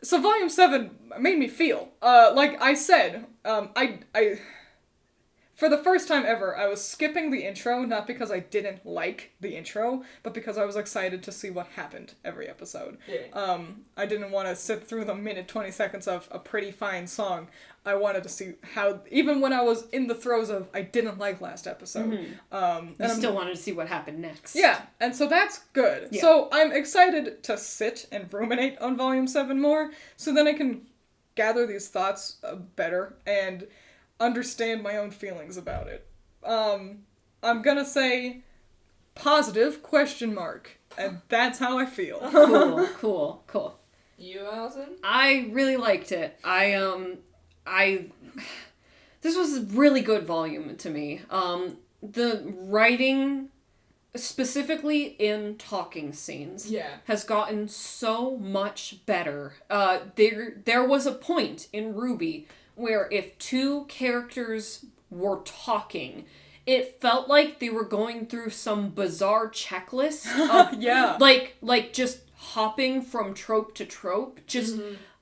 So Volume 7 made me feel, like I said, I for the first time ever, I was skipping the intro, not because I didn't like the intro, but because I was excited to see what happened every episode. Yeah. I didn't want to sit through the minute 20 seconds of a pretty fine song. I wanted to see how, even when I was in the throes of, I didn't like last episode. You still wanted to see what happened next. Yeah, and so that's good. Yeah. So I'm excited to sit and ruminate on Volume 7 more, so then I can gather these thoughts better, and understand my own feelings about it. I'm gonna say positive ? And that's how I feel. Cool. You, Allison? I really liked it. This was a really good volume to me. The writing, specifically in talking scenes, has gotten so much better. There was a point in RWBY where if two characters were talking, it felt like they were going through some bizarre checklist of like just hopping from trope to trope.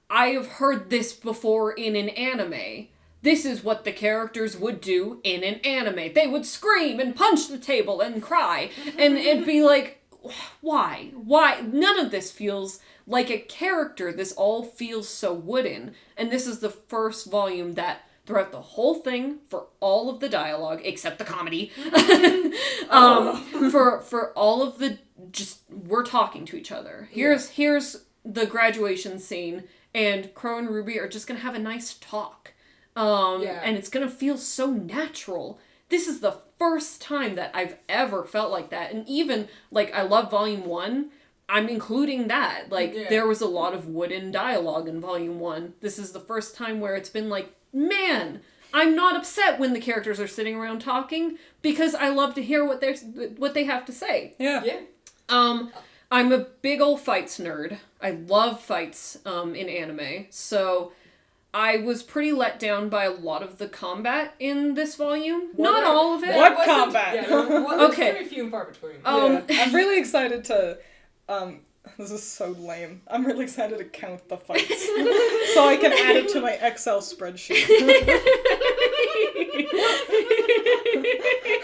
I have heard this before in an anime. This is what the characters would do in an anime. They would scream and punch the table and cry. And it'd be like, why? None of this feels like a character. This all feels so wooden. And this is the first volume that, throughout the whole thing, for all of the dialogue, except the comedy, for all of the, just, we're talking to each other. Here's the graduation scene, and Crow and RWBY are just gonna have a nice talk. And it's gonna feel so natural. This is the first time that I've ever felt like that. And even, like, I love Volume 1. I'm including that. Like, there was a lot of wooden dialogue in Volume 1. This is the first time where it's been like, man, I'm not upset when the characters are sitting around talking, because I love to hear what they have to say. Yeah. I'm a big ol' fights nerd. I love fights in anime. So I was pretty let down by a lot of the combat in this volume. Not all of it. What combat? There's very few and far between. I'm really excited to... this is so lame. I'm really excited to count the fights. So I can add it to my Excel spreadsheet.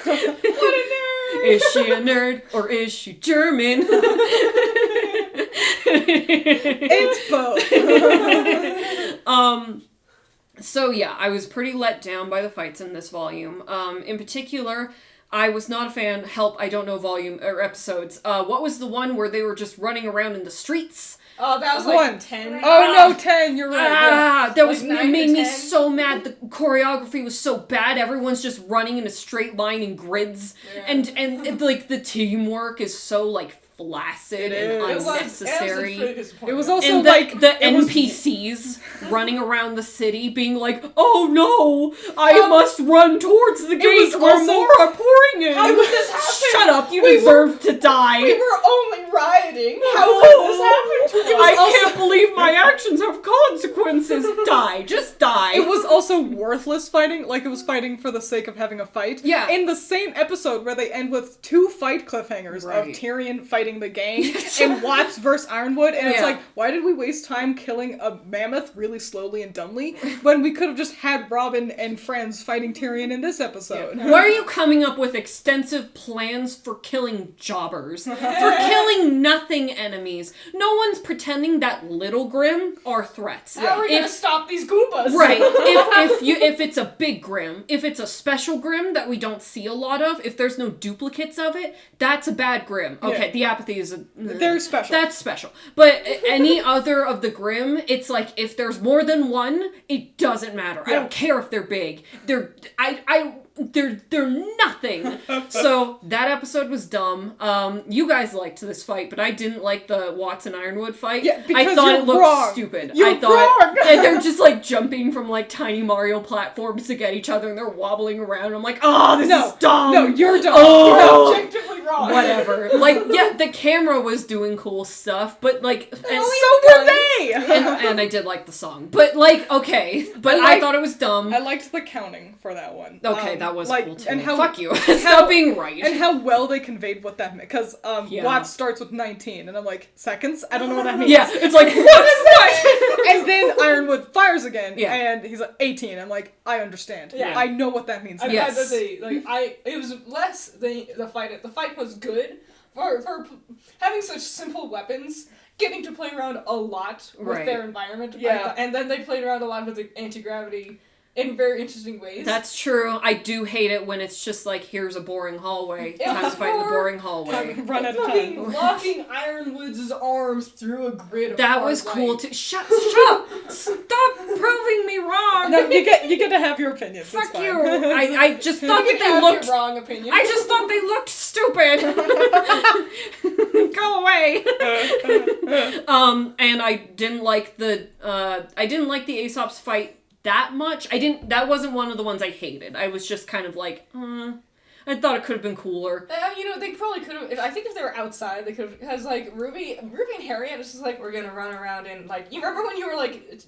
What a nerd! Is she a nerd or is she German? It's both. So yeah, I was pretty let down by the fights in this volume. In particular, I was not a fan. Help, I don't know volume or episodes. What was the one where they were just running around in the streets? Oh, that was like 10. Oh no, 10, you're right. That was like it made me 10? so mad. The choreography was so bad. Everyone's just running in a straight line in grids. Yeah. And like the teamwork is so like flaccid and unnecessary. It was also and like the NPCs running around the city being like, oh no, I must run towards the gate where more are pouring in. How could this happen? Shut up, you deserve to die. We were only rioting. How could this happen to us? I can't believe my actions have consequences. Die, just die. It was also worthless fighting, like it was fighting for the sake of having a fight. Yeah. In the same episode where they end with 2 fight cliffhangers of Tyrion fighting the gang and Watts versus Ironwood, and it's like, why did we waste time killing a mammoth really slowly and dumbly when we could have just had Robin and friends fighting Tyrion in this episode? Why are you coming up with extensive plans for killing jobbers? For killing nothing enemies? No one's pretending that Little Grim are threats. How are we gonna stop these Goombas? Right. If it's a big Grim, if it's a special Grim that we don't see a lot of, if there's no duplicates of it, that's a bad Grim. Okay, the apathy is they're special. That's special. But any other of the Grim, it's like if there's more than one, it doesn't matter. I don't care if they're big. They're nothing. So that episode was dumb. You guys liked this fight, but I didn't like the Watts and Ironwood fight. Yeah, because I thought you're it looked wrong. stupid. You're I thought wrong. they're just like jumping from like tiny Mario platforms to get each other, and they're wobbling around. I'm like, oh, this is dumb. No, you're dumb. Oh, You're objectively wrong. whatever. Like, yeah, the camera was doing cool stuff, but like, and so were they. and I did like the song, but like, okay, but I thought it was dumb. I liked the counting for that one. Okay, that was cool too. And how, fuck you. Stop being right. And how well they conveyed what that meant. Because Watts starts with 19, and I'm like, seconds? I don't know what that means. Yeah, it's like, what is that? And then Ironwood fires again, Yeah. and he's like, 18. I'm like, I understand. Yeah. I know what that means. Yes. It was less the fight. The fight was good for having such simple weapons. Getting to play around a lot with their environment. Yeah. And then they played around a lot with the anti-gravity in very interesting ways. That's true. I do hate it when it's just like, here's a boring hallway. It Time was to fight in the more- boring hallway. Run out of fucking time. locking Ironwood's arms through a grid of That hard was cool light. too. Shut up! Stop proving me wrong! No, you get to have your opinions. It's Fuck fine. you! I just thought You that can they have looked... your wrong opinion. I just thought they looked stupid! Go away! And I didn't like the Aesop's fight that much. That wasn't one of the ones I hated. I was just kind of like, I thought it could have been cooler. They probably could have. I think if they were outside, they could have. Because like Ruby and Harriet was just like, we're gonna run around and like. You remember when you were like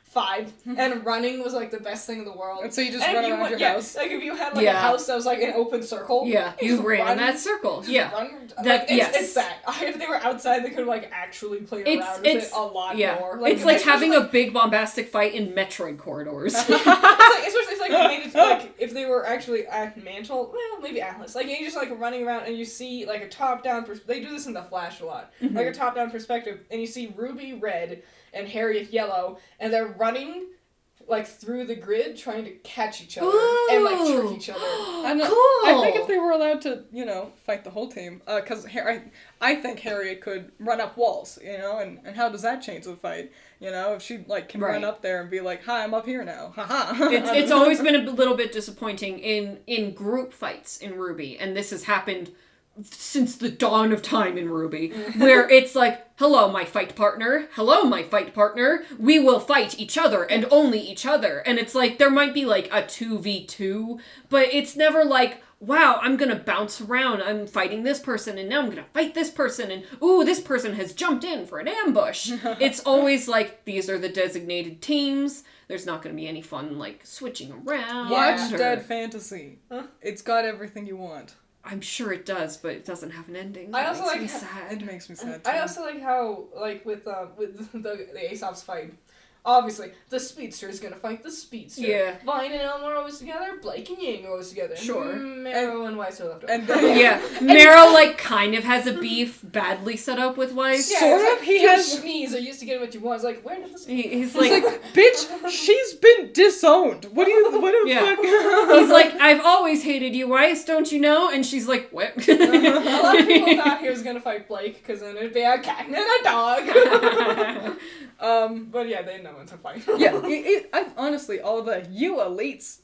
5 and running was like the best thing in the world. And so you just and run if you around went, your house. Like if you had like a house that was like an open circle. Yeah, you just ran run, in that circle. just Yeah. run, That- yes. It's that. If they were outside, they could have like actually played around with it a lot more. It's like having a big bombastic fight in Metroid corridors. it's like they made it like if they were actually at Mantle, well, maybe Atlas. Like you just like running around and you see like a top down. They do this in the Flash a lot, like a top down perspective, and you see Ruby red and Harriet yellow, and they're running like through the grid trying to catch each other and like trick each other. Cool. I think if they were allowed to, fight the whole team, because I think Harriet could run up walls, and how does that change the fight? If she can run up there and be like, "Hi, I'm up here now," haha. It's always been a little bit disappointing in group fights in RWBY, and this has happened since the dawn of time in RWBY, where it's like, hello, my fight partner, we will fight each other and only each other. And it's like, there might be like a 2v2, but it's never like, wow, I'm gonna bounce around, I'm fighting this person, and now I'm gonna fight this person, and ooh, this person has jumped in for an ambush. It's always like, these are the designated teams, there's not gonna be any fun, like, switching around. Watch Dead Fantasy. Huh? It's got everything you want. I'm sure it does, but it doesn't have an ending. I also makes like me sad. It makes me sad too. I also like how with the Aesop's fight. Obviously, the speedster is gonna fight the speedster. Yeah. Vine and Elmer are always together. Blake and Ying are always together. Sure. Marrow and Weiss are left over. And then, Yeah, Meryl kind of has a beef badly set up with Weiss. Yeah, Sort it's of, like, he you has- sneeze. I used to get what you want. It's like, where did this? He's It's like, bitch, she's been disowned. What the Yeah. fuck? He's like, I've always hated you, Weiss, don't you know? And she's like, what? A lot of people thought he was gonna fight Blake because then it'd be a cat and a dog. But yeah, they know when to fight. Yeah, I honestly, all the "you elites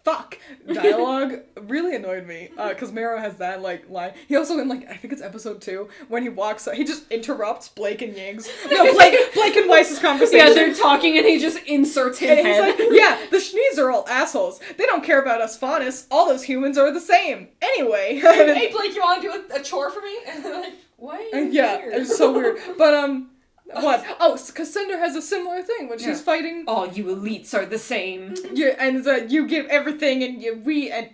fuck" dialogue really annoyed me. Because Marrow has that, line. He also, in, I think it's episode 2, when he walks up, he just interrupts Blake and Ying's. No, Blake and Weiss's conversation. Yeah, they're talking and he just inserts his And he's head. like, yeah, the Schnees are all assholes. They don't care about us faunus. All those humans are the same. Anyway. Hey Blake, you want to do a chore for me? And they're like, why are you Yeah, here? it's so weird. But, what? Oh, because Cinder has a similar thing when she's fighting. All you elites are the same. You give everything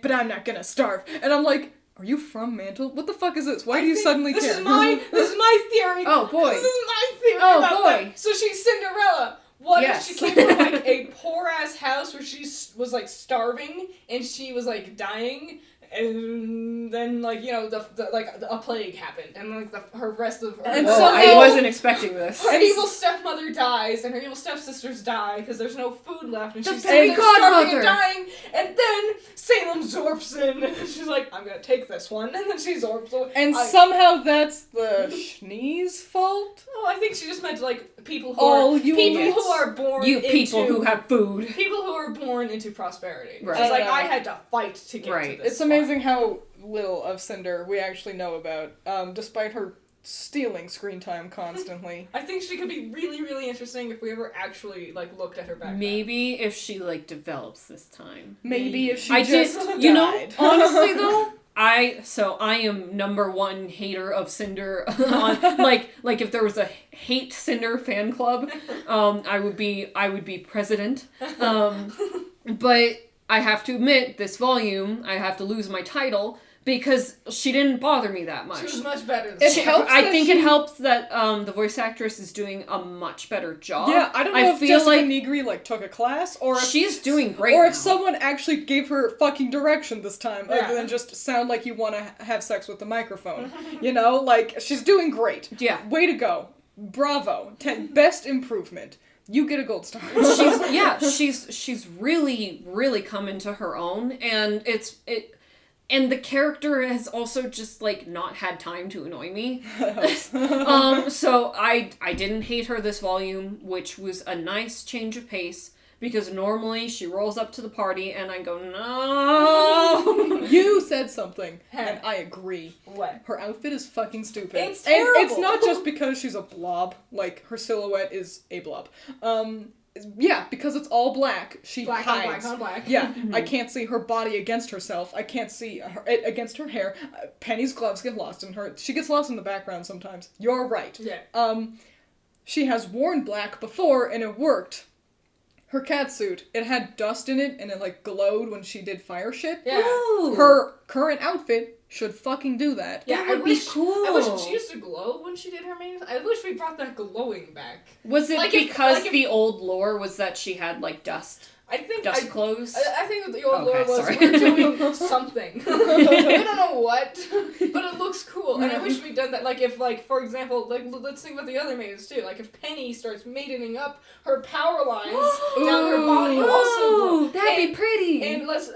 but I'm not gonna starve. And I'm like, are you from Mantle? What the fuck is this? Why do you suddenly this care? Is my theory. Oh, boy. This is my theory Oh, about boy. that. So she's Cinderella. What Yes. if she came from a poor ass house where she was starving and she was dying? And then, a plague happened, and her rest of her. And Whoa, somehow- I wasn't expecting this. Her evil stepmother dies, and her evil stepsisters die because there's no food left, and The she's fairy sitting there starving godmother. and dying. And then Salem zorps in, and she's like, "I'm gonna take this one," and then she zorps away. And somehow that's the Schnee's fault? Oh, I think she just meant people who All are you people idiots. who are born You into, people who have food. people who are born into prosperity. Right. She's like, Yeah. I had to fight to get Right. to this. It's amazing how little of Cinder we actually know about, despite her stealing screen time constantly. I think she could be really, really interesting if we ever actually looked at her background. Maybe if she develops this time. Maybe if she I just did, died. honestly though, I am number one hater of Cinder. Like if there was a hate Cinder fan club, I would be president. But I have to admit, this volume, I have to lose my title because she didn't bother me that much. She was much better. It helps I that think she- it helps that the voice actress is doing a much better job. Yeah, I don't know if feel Jessica like Negri took a class or if she's doing great. or if now. someone actually gave her fucking direction this time, Yeah. other than just sound like you want to have sex with the microphone. She's doing great. Yeah. Way to go. Bravo. Best improvement. You get a gold star. She's really, really come into her own, and and the character has also just, like, not had time to annoy me. So I didn't hate her this volume, which was a nice change of pace, because normally she rolls up to the party and I go, no! You said something, and I agree. What? Her outfit is fucking stupid. It's terrible! And it's not just because she's a blob, like, her silhouette is a blob. Yeah, because it's all black. She black hides. on black. Yeah, I can't see her body against herself. I can't see her against her hair. Penny's gloves get lost in her. She gets lost in the background sometimes. You're right. Yeah. She has worn black before, and it worked. Her catsuit, it had dust in it, and it, like, glowed when she did fire shit. Yeah. Ooh. Her current outfit should fucking do that. Yeah, That would be cool. I wish she used to glow when she did her main. I wish we brought that glowing back. Was it Like because if the old lore was that she had, like, dust I think clothes? I think that the old lore Okay, was sorry. we're doing something. We don't know what, but it looks cool, and I wish we'd done that. Like if, like, for example, like let's think about the other maidens too. Like if Penny starts maidening up, her power lines down her body also glow. That'd be pretty. And let's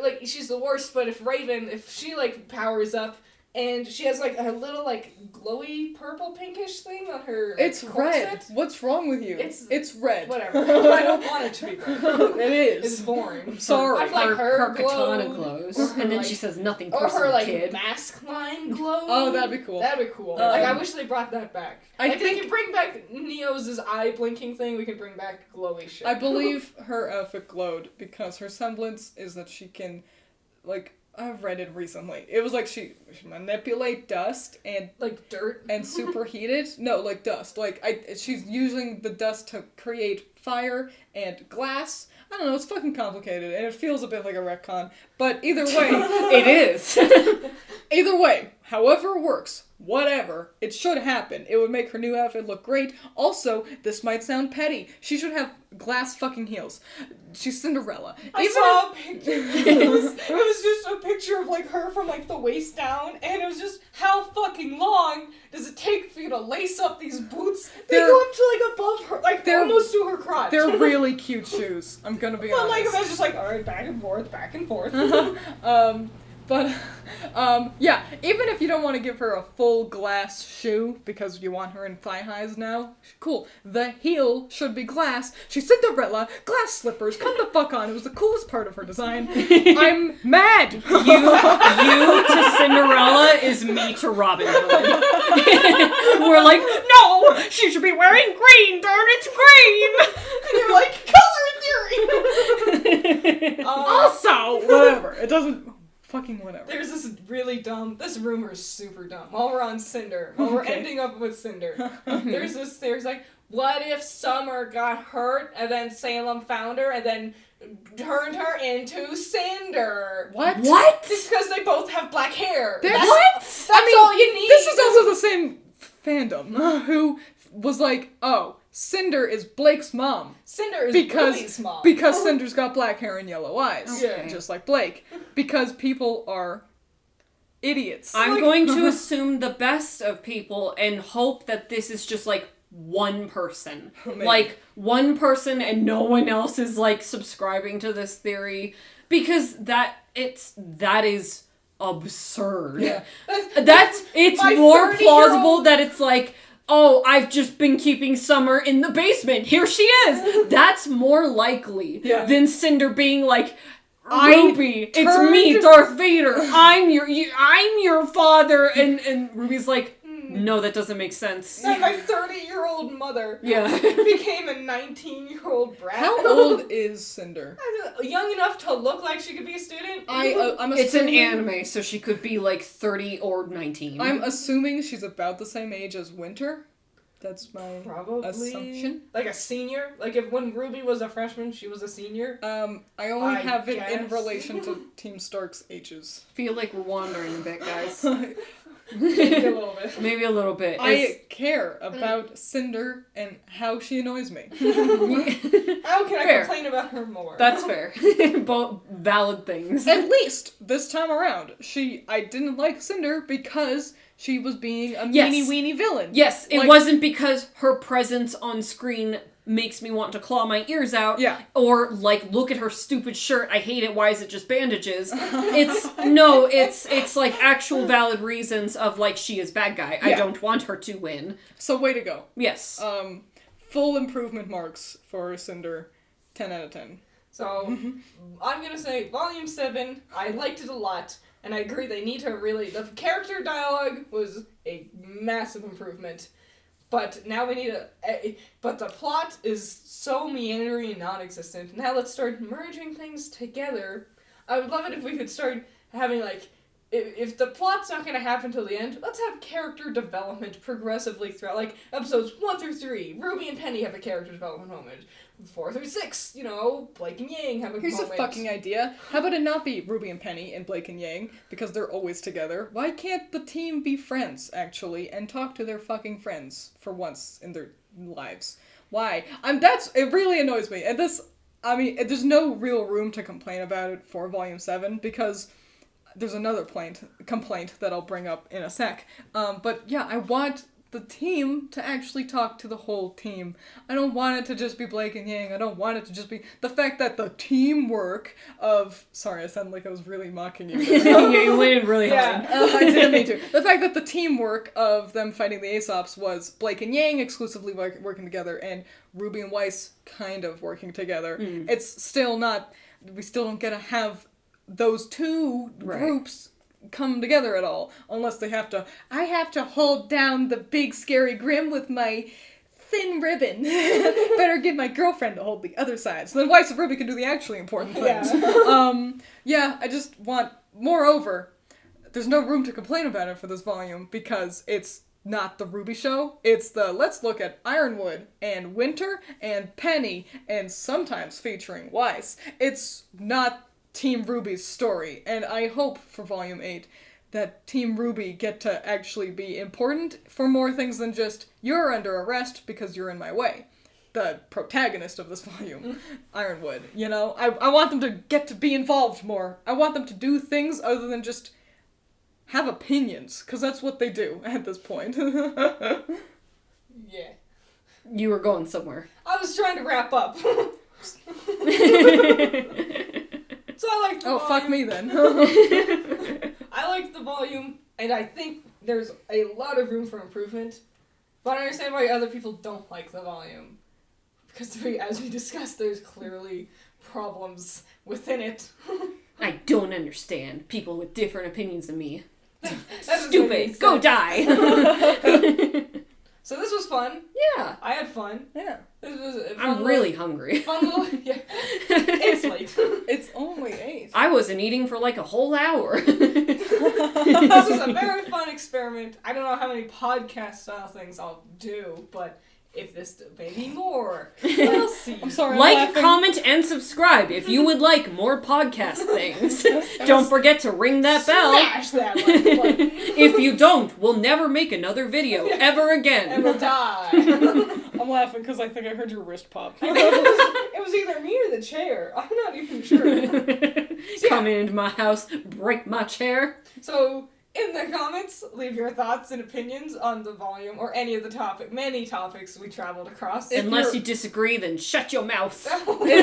like she's the worst, but if Raven, if she like powers up. And she has, like, a little, like, glowy purple pinkish thing on her, like, It's red. corset. What's wrong with you? It's red. Whatever. I don't want it to be red. It is. It's boring. I'm sorry. I'd like her katana glowed, glows. or her, And then like, she says, nothing or personal, her, like, kid. mask line glow. Oh, that'd be cool. That'd be cool. Like, I wish they brought that back. I Like, think- they can bring back Neo's eye blinking thing. We can bring back glowy shit. I believe her outfit glowed because her semblance is that she can, like, I've read it recently. It was like she manipulate dust and like dirt. and superheat it. No, like dust. Like she's using the dust to create fire and glass. I don't know, it's fucking complicated and it feels a bit like a retcon. But either way, It is. either way, however it works, whatever, it should happen. It would make her new outfit look great. Also, this might sound petty. She should have glass fucking heels. She's Cinderella. I saw a picture. It was just a picture of like her from like the waist down, and it was just how fucking long does it take for you to lace up these boots? They go up to like above her, like they're almost to her crotch. They're really cute shoes. I'm gonna be honest. But like I was just like, all right, back and forth, back and forth. Yeah, even if you don't want to give her a full glass shoe because you want her in thigh highs now, cool. The heel should be glass. She's Cinderella, glass slippers, come the fuck on. It was the coolest part of her design. I'm mad! You to Cinderella is me to Robin Hood. We're like, no, she should be wearing green, darn it's green! And you're like, color theory! Also, whatever. It doesn't... Fucking whatever. There's this really dumb, this rumor is super dumb. While we're on Cinder, while we're ending up with Cinder, there's like, what if Summer got hurt and then Salem found her and then turned her into Cinder? What? Just because they both have black hair. That's all you need. This is also the same fandom who was like, oh, Cinder is Blake's mom. Cinder is Ruby's mom. Because Cinder's got black hair and yellow eyes. Okay. Just like Blake. Because people are idiots. I'm going to assume the best of people and hope that this is just like one person. Maybe. Like one person and no one else is like subscribing to this theory. Because that is absurd. Yeah. It's My more 30-year-old plausible that it's like, oh, I've just been keeping Summer in the basement. Here she is. That's more likely than Cinder being like, Ruby, it's me, Darth Vader. I'm your father. And Ruby's like, no, that doesn't make sense. And my 30-year-old mother became a 19-year-old brat. How old is Cinder? Young enough to look like she could be a student? I'm It's an assuming, anime, so she could be like 30 or 19. I'm assuming she's about the same age as Winter. That's my Probably. assumption. Like a senior? Like if when Ruby was a freshman, she was a senior? I only I have it in guess. relation to Team Stark's ages. feel like we're wandering a bit, guys. Maybe a little bit. Maybe a little bit. I care about Cinder and how she annoys me. How can I Fair. complain about her more? That's fair. Both valid things. At least this time around, I didn't like Cinder because she was being a Yes. meanie weenie villain. Yes, it Like- wasn't because her presence on screen makes me want to claw my ears out. Yeah. Or, like, look at her stupid shirt, I hate it, why is it just bandages? It's like actual valid reasons of, like, she is bad guy. I Yeah. don't want her to win. So way to go. Yes. Full improvement marks for Cinder. 10 out of 10. So, I'm gonna say Volume 7, I liked it a lot, and I agree they need to really... The character dialogue was a massive improvement, but now we need but the plot is so meandering and non-existent. Now let's start merging things together. I would love it if we could start having, like... If the plot's not gonna happen till the end, let's have character development progressively throughout. Like, episodes 1 through 3, Ruby and Penny have a character development moment. 4 through 6, Blake and Yang have a Here's moment. a fucking idea. How about it not be Ruby and Penny and Blake and Yang, because they're always together? Why can't the team be friends, actually, and talk to their fucking friends for once in their lives? Why? It really annoys me. And there's no real room to complain about it for Volume 7, because there's another complaint that I'll bring up in a sec. But yeah, I want the team to actually talk to the whole team. I don't want it to just be Blake and Yang. I don't want it to just be the fact that the teamwork of... Sorry, I sounded like I was really mocking you. Yeah, you went in really hard. I didn't mean to. The fact that the teamwork of them fighting the Aesops was Blake and Yang exclusively working together and Ruby and Weiss kind of working together. It's still not... We still don't get to have those two groups come together at all, unless I have to hold down the big scary grim with my thin ribbon. Better get my girlfriend to hold the other side. So then Weiss and Ruby can do the actually important things. I just want... Moreover, there's no room to complain about it for this volume, because it's not the Ruby show. It's let's look at Ironwood and Winter and Penny, and sometimes featuring Weiss. It's not Team Ruby's story, and I hope for Volume 8 that Team RWBY get to actually be important for more things than just, you're under arrest because you're in my way. The protagonist of this volume, Ironwood, I want them to get to be involved more. I want them to do things other than just have opinions, because that's what they do at this point. Yeah. You were going somewhere. I was trying to wrap up. So I liked the volume. Fuck me then. I liked the volume, and I think there's a lot of room for improvement. But I understand why other people don't like the volume. Because as we discussed, there's clearly problems within it. I don't understand people with different opinions than me. That's Stupid! Go die! So this was fun. Yeah. I had fun. Yeah. This was a fun I'm really hungry. Fun little... Yeah. It's late. It's only 8. I wasn't eating for like a whole hour. This was a very fun experiment. I don't know how many podcast-style things I'll do, but... If this maybe more, we'll see. I'm sorry. Like, comment, and subscribe if you would like more podcast things. Don't forget to ring that bell. Smash that like button. If you don't, we'll never make another video ever again. And we'll die. I'm laughing because I think I heard your wrist pop. It was either me or the chair. I'm not even sure. Come into my house, break my chair. So, in the comments, leave your thoughts and opinions on the volume or any of the many topics we traveled across. Unless you disagree, then shut your mouth. No. We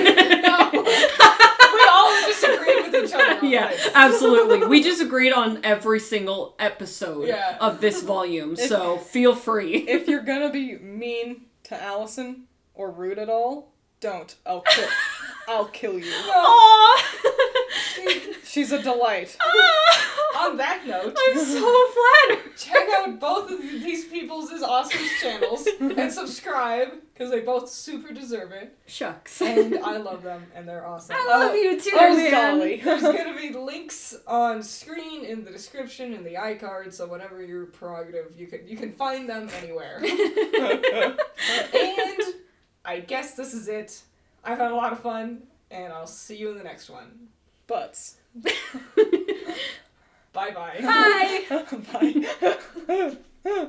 all disagreed with each other. Yeah, absolutely. We disagreed on every single episode Yeah. of this volume, so feel free. If you're gonna be mean to Allison or rude at all, don't. I'll kill you. Aww! She's a delight. On that note, I'm so flattered. check out both of these people's awesome channels and subscribe because they both super deserve it. Shucks. And I love them and they're awesome. I love you too, There's man. Dolly. There's gonna be links on screen in the description in the iCard, so whatever your prerogative, you can find them anywhere. And I guess this is it. I've had a lot of fun, and I'll see you in the next one. Butts. Bye-bye. Bye. Bye.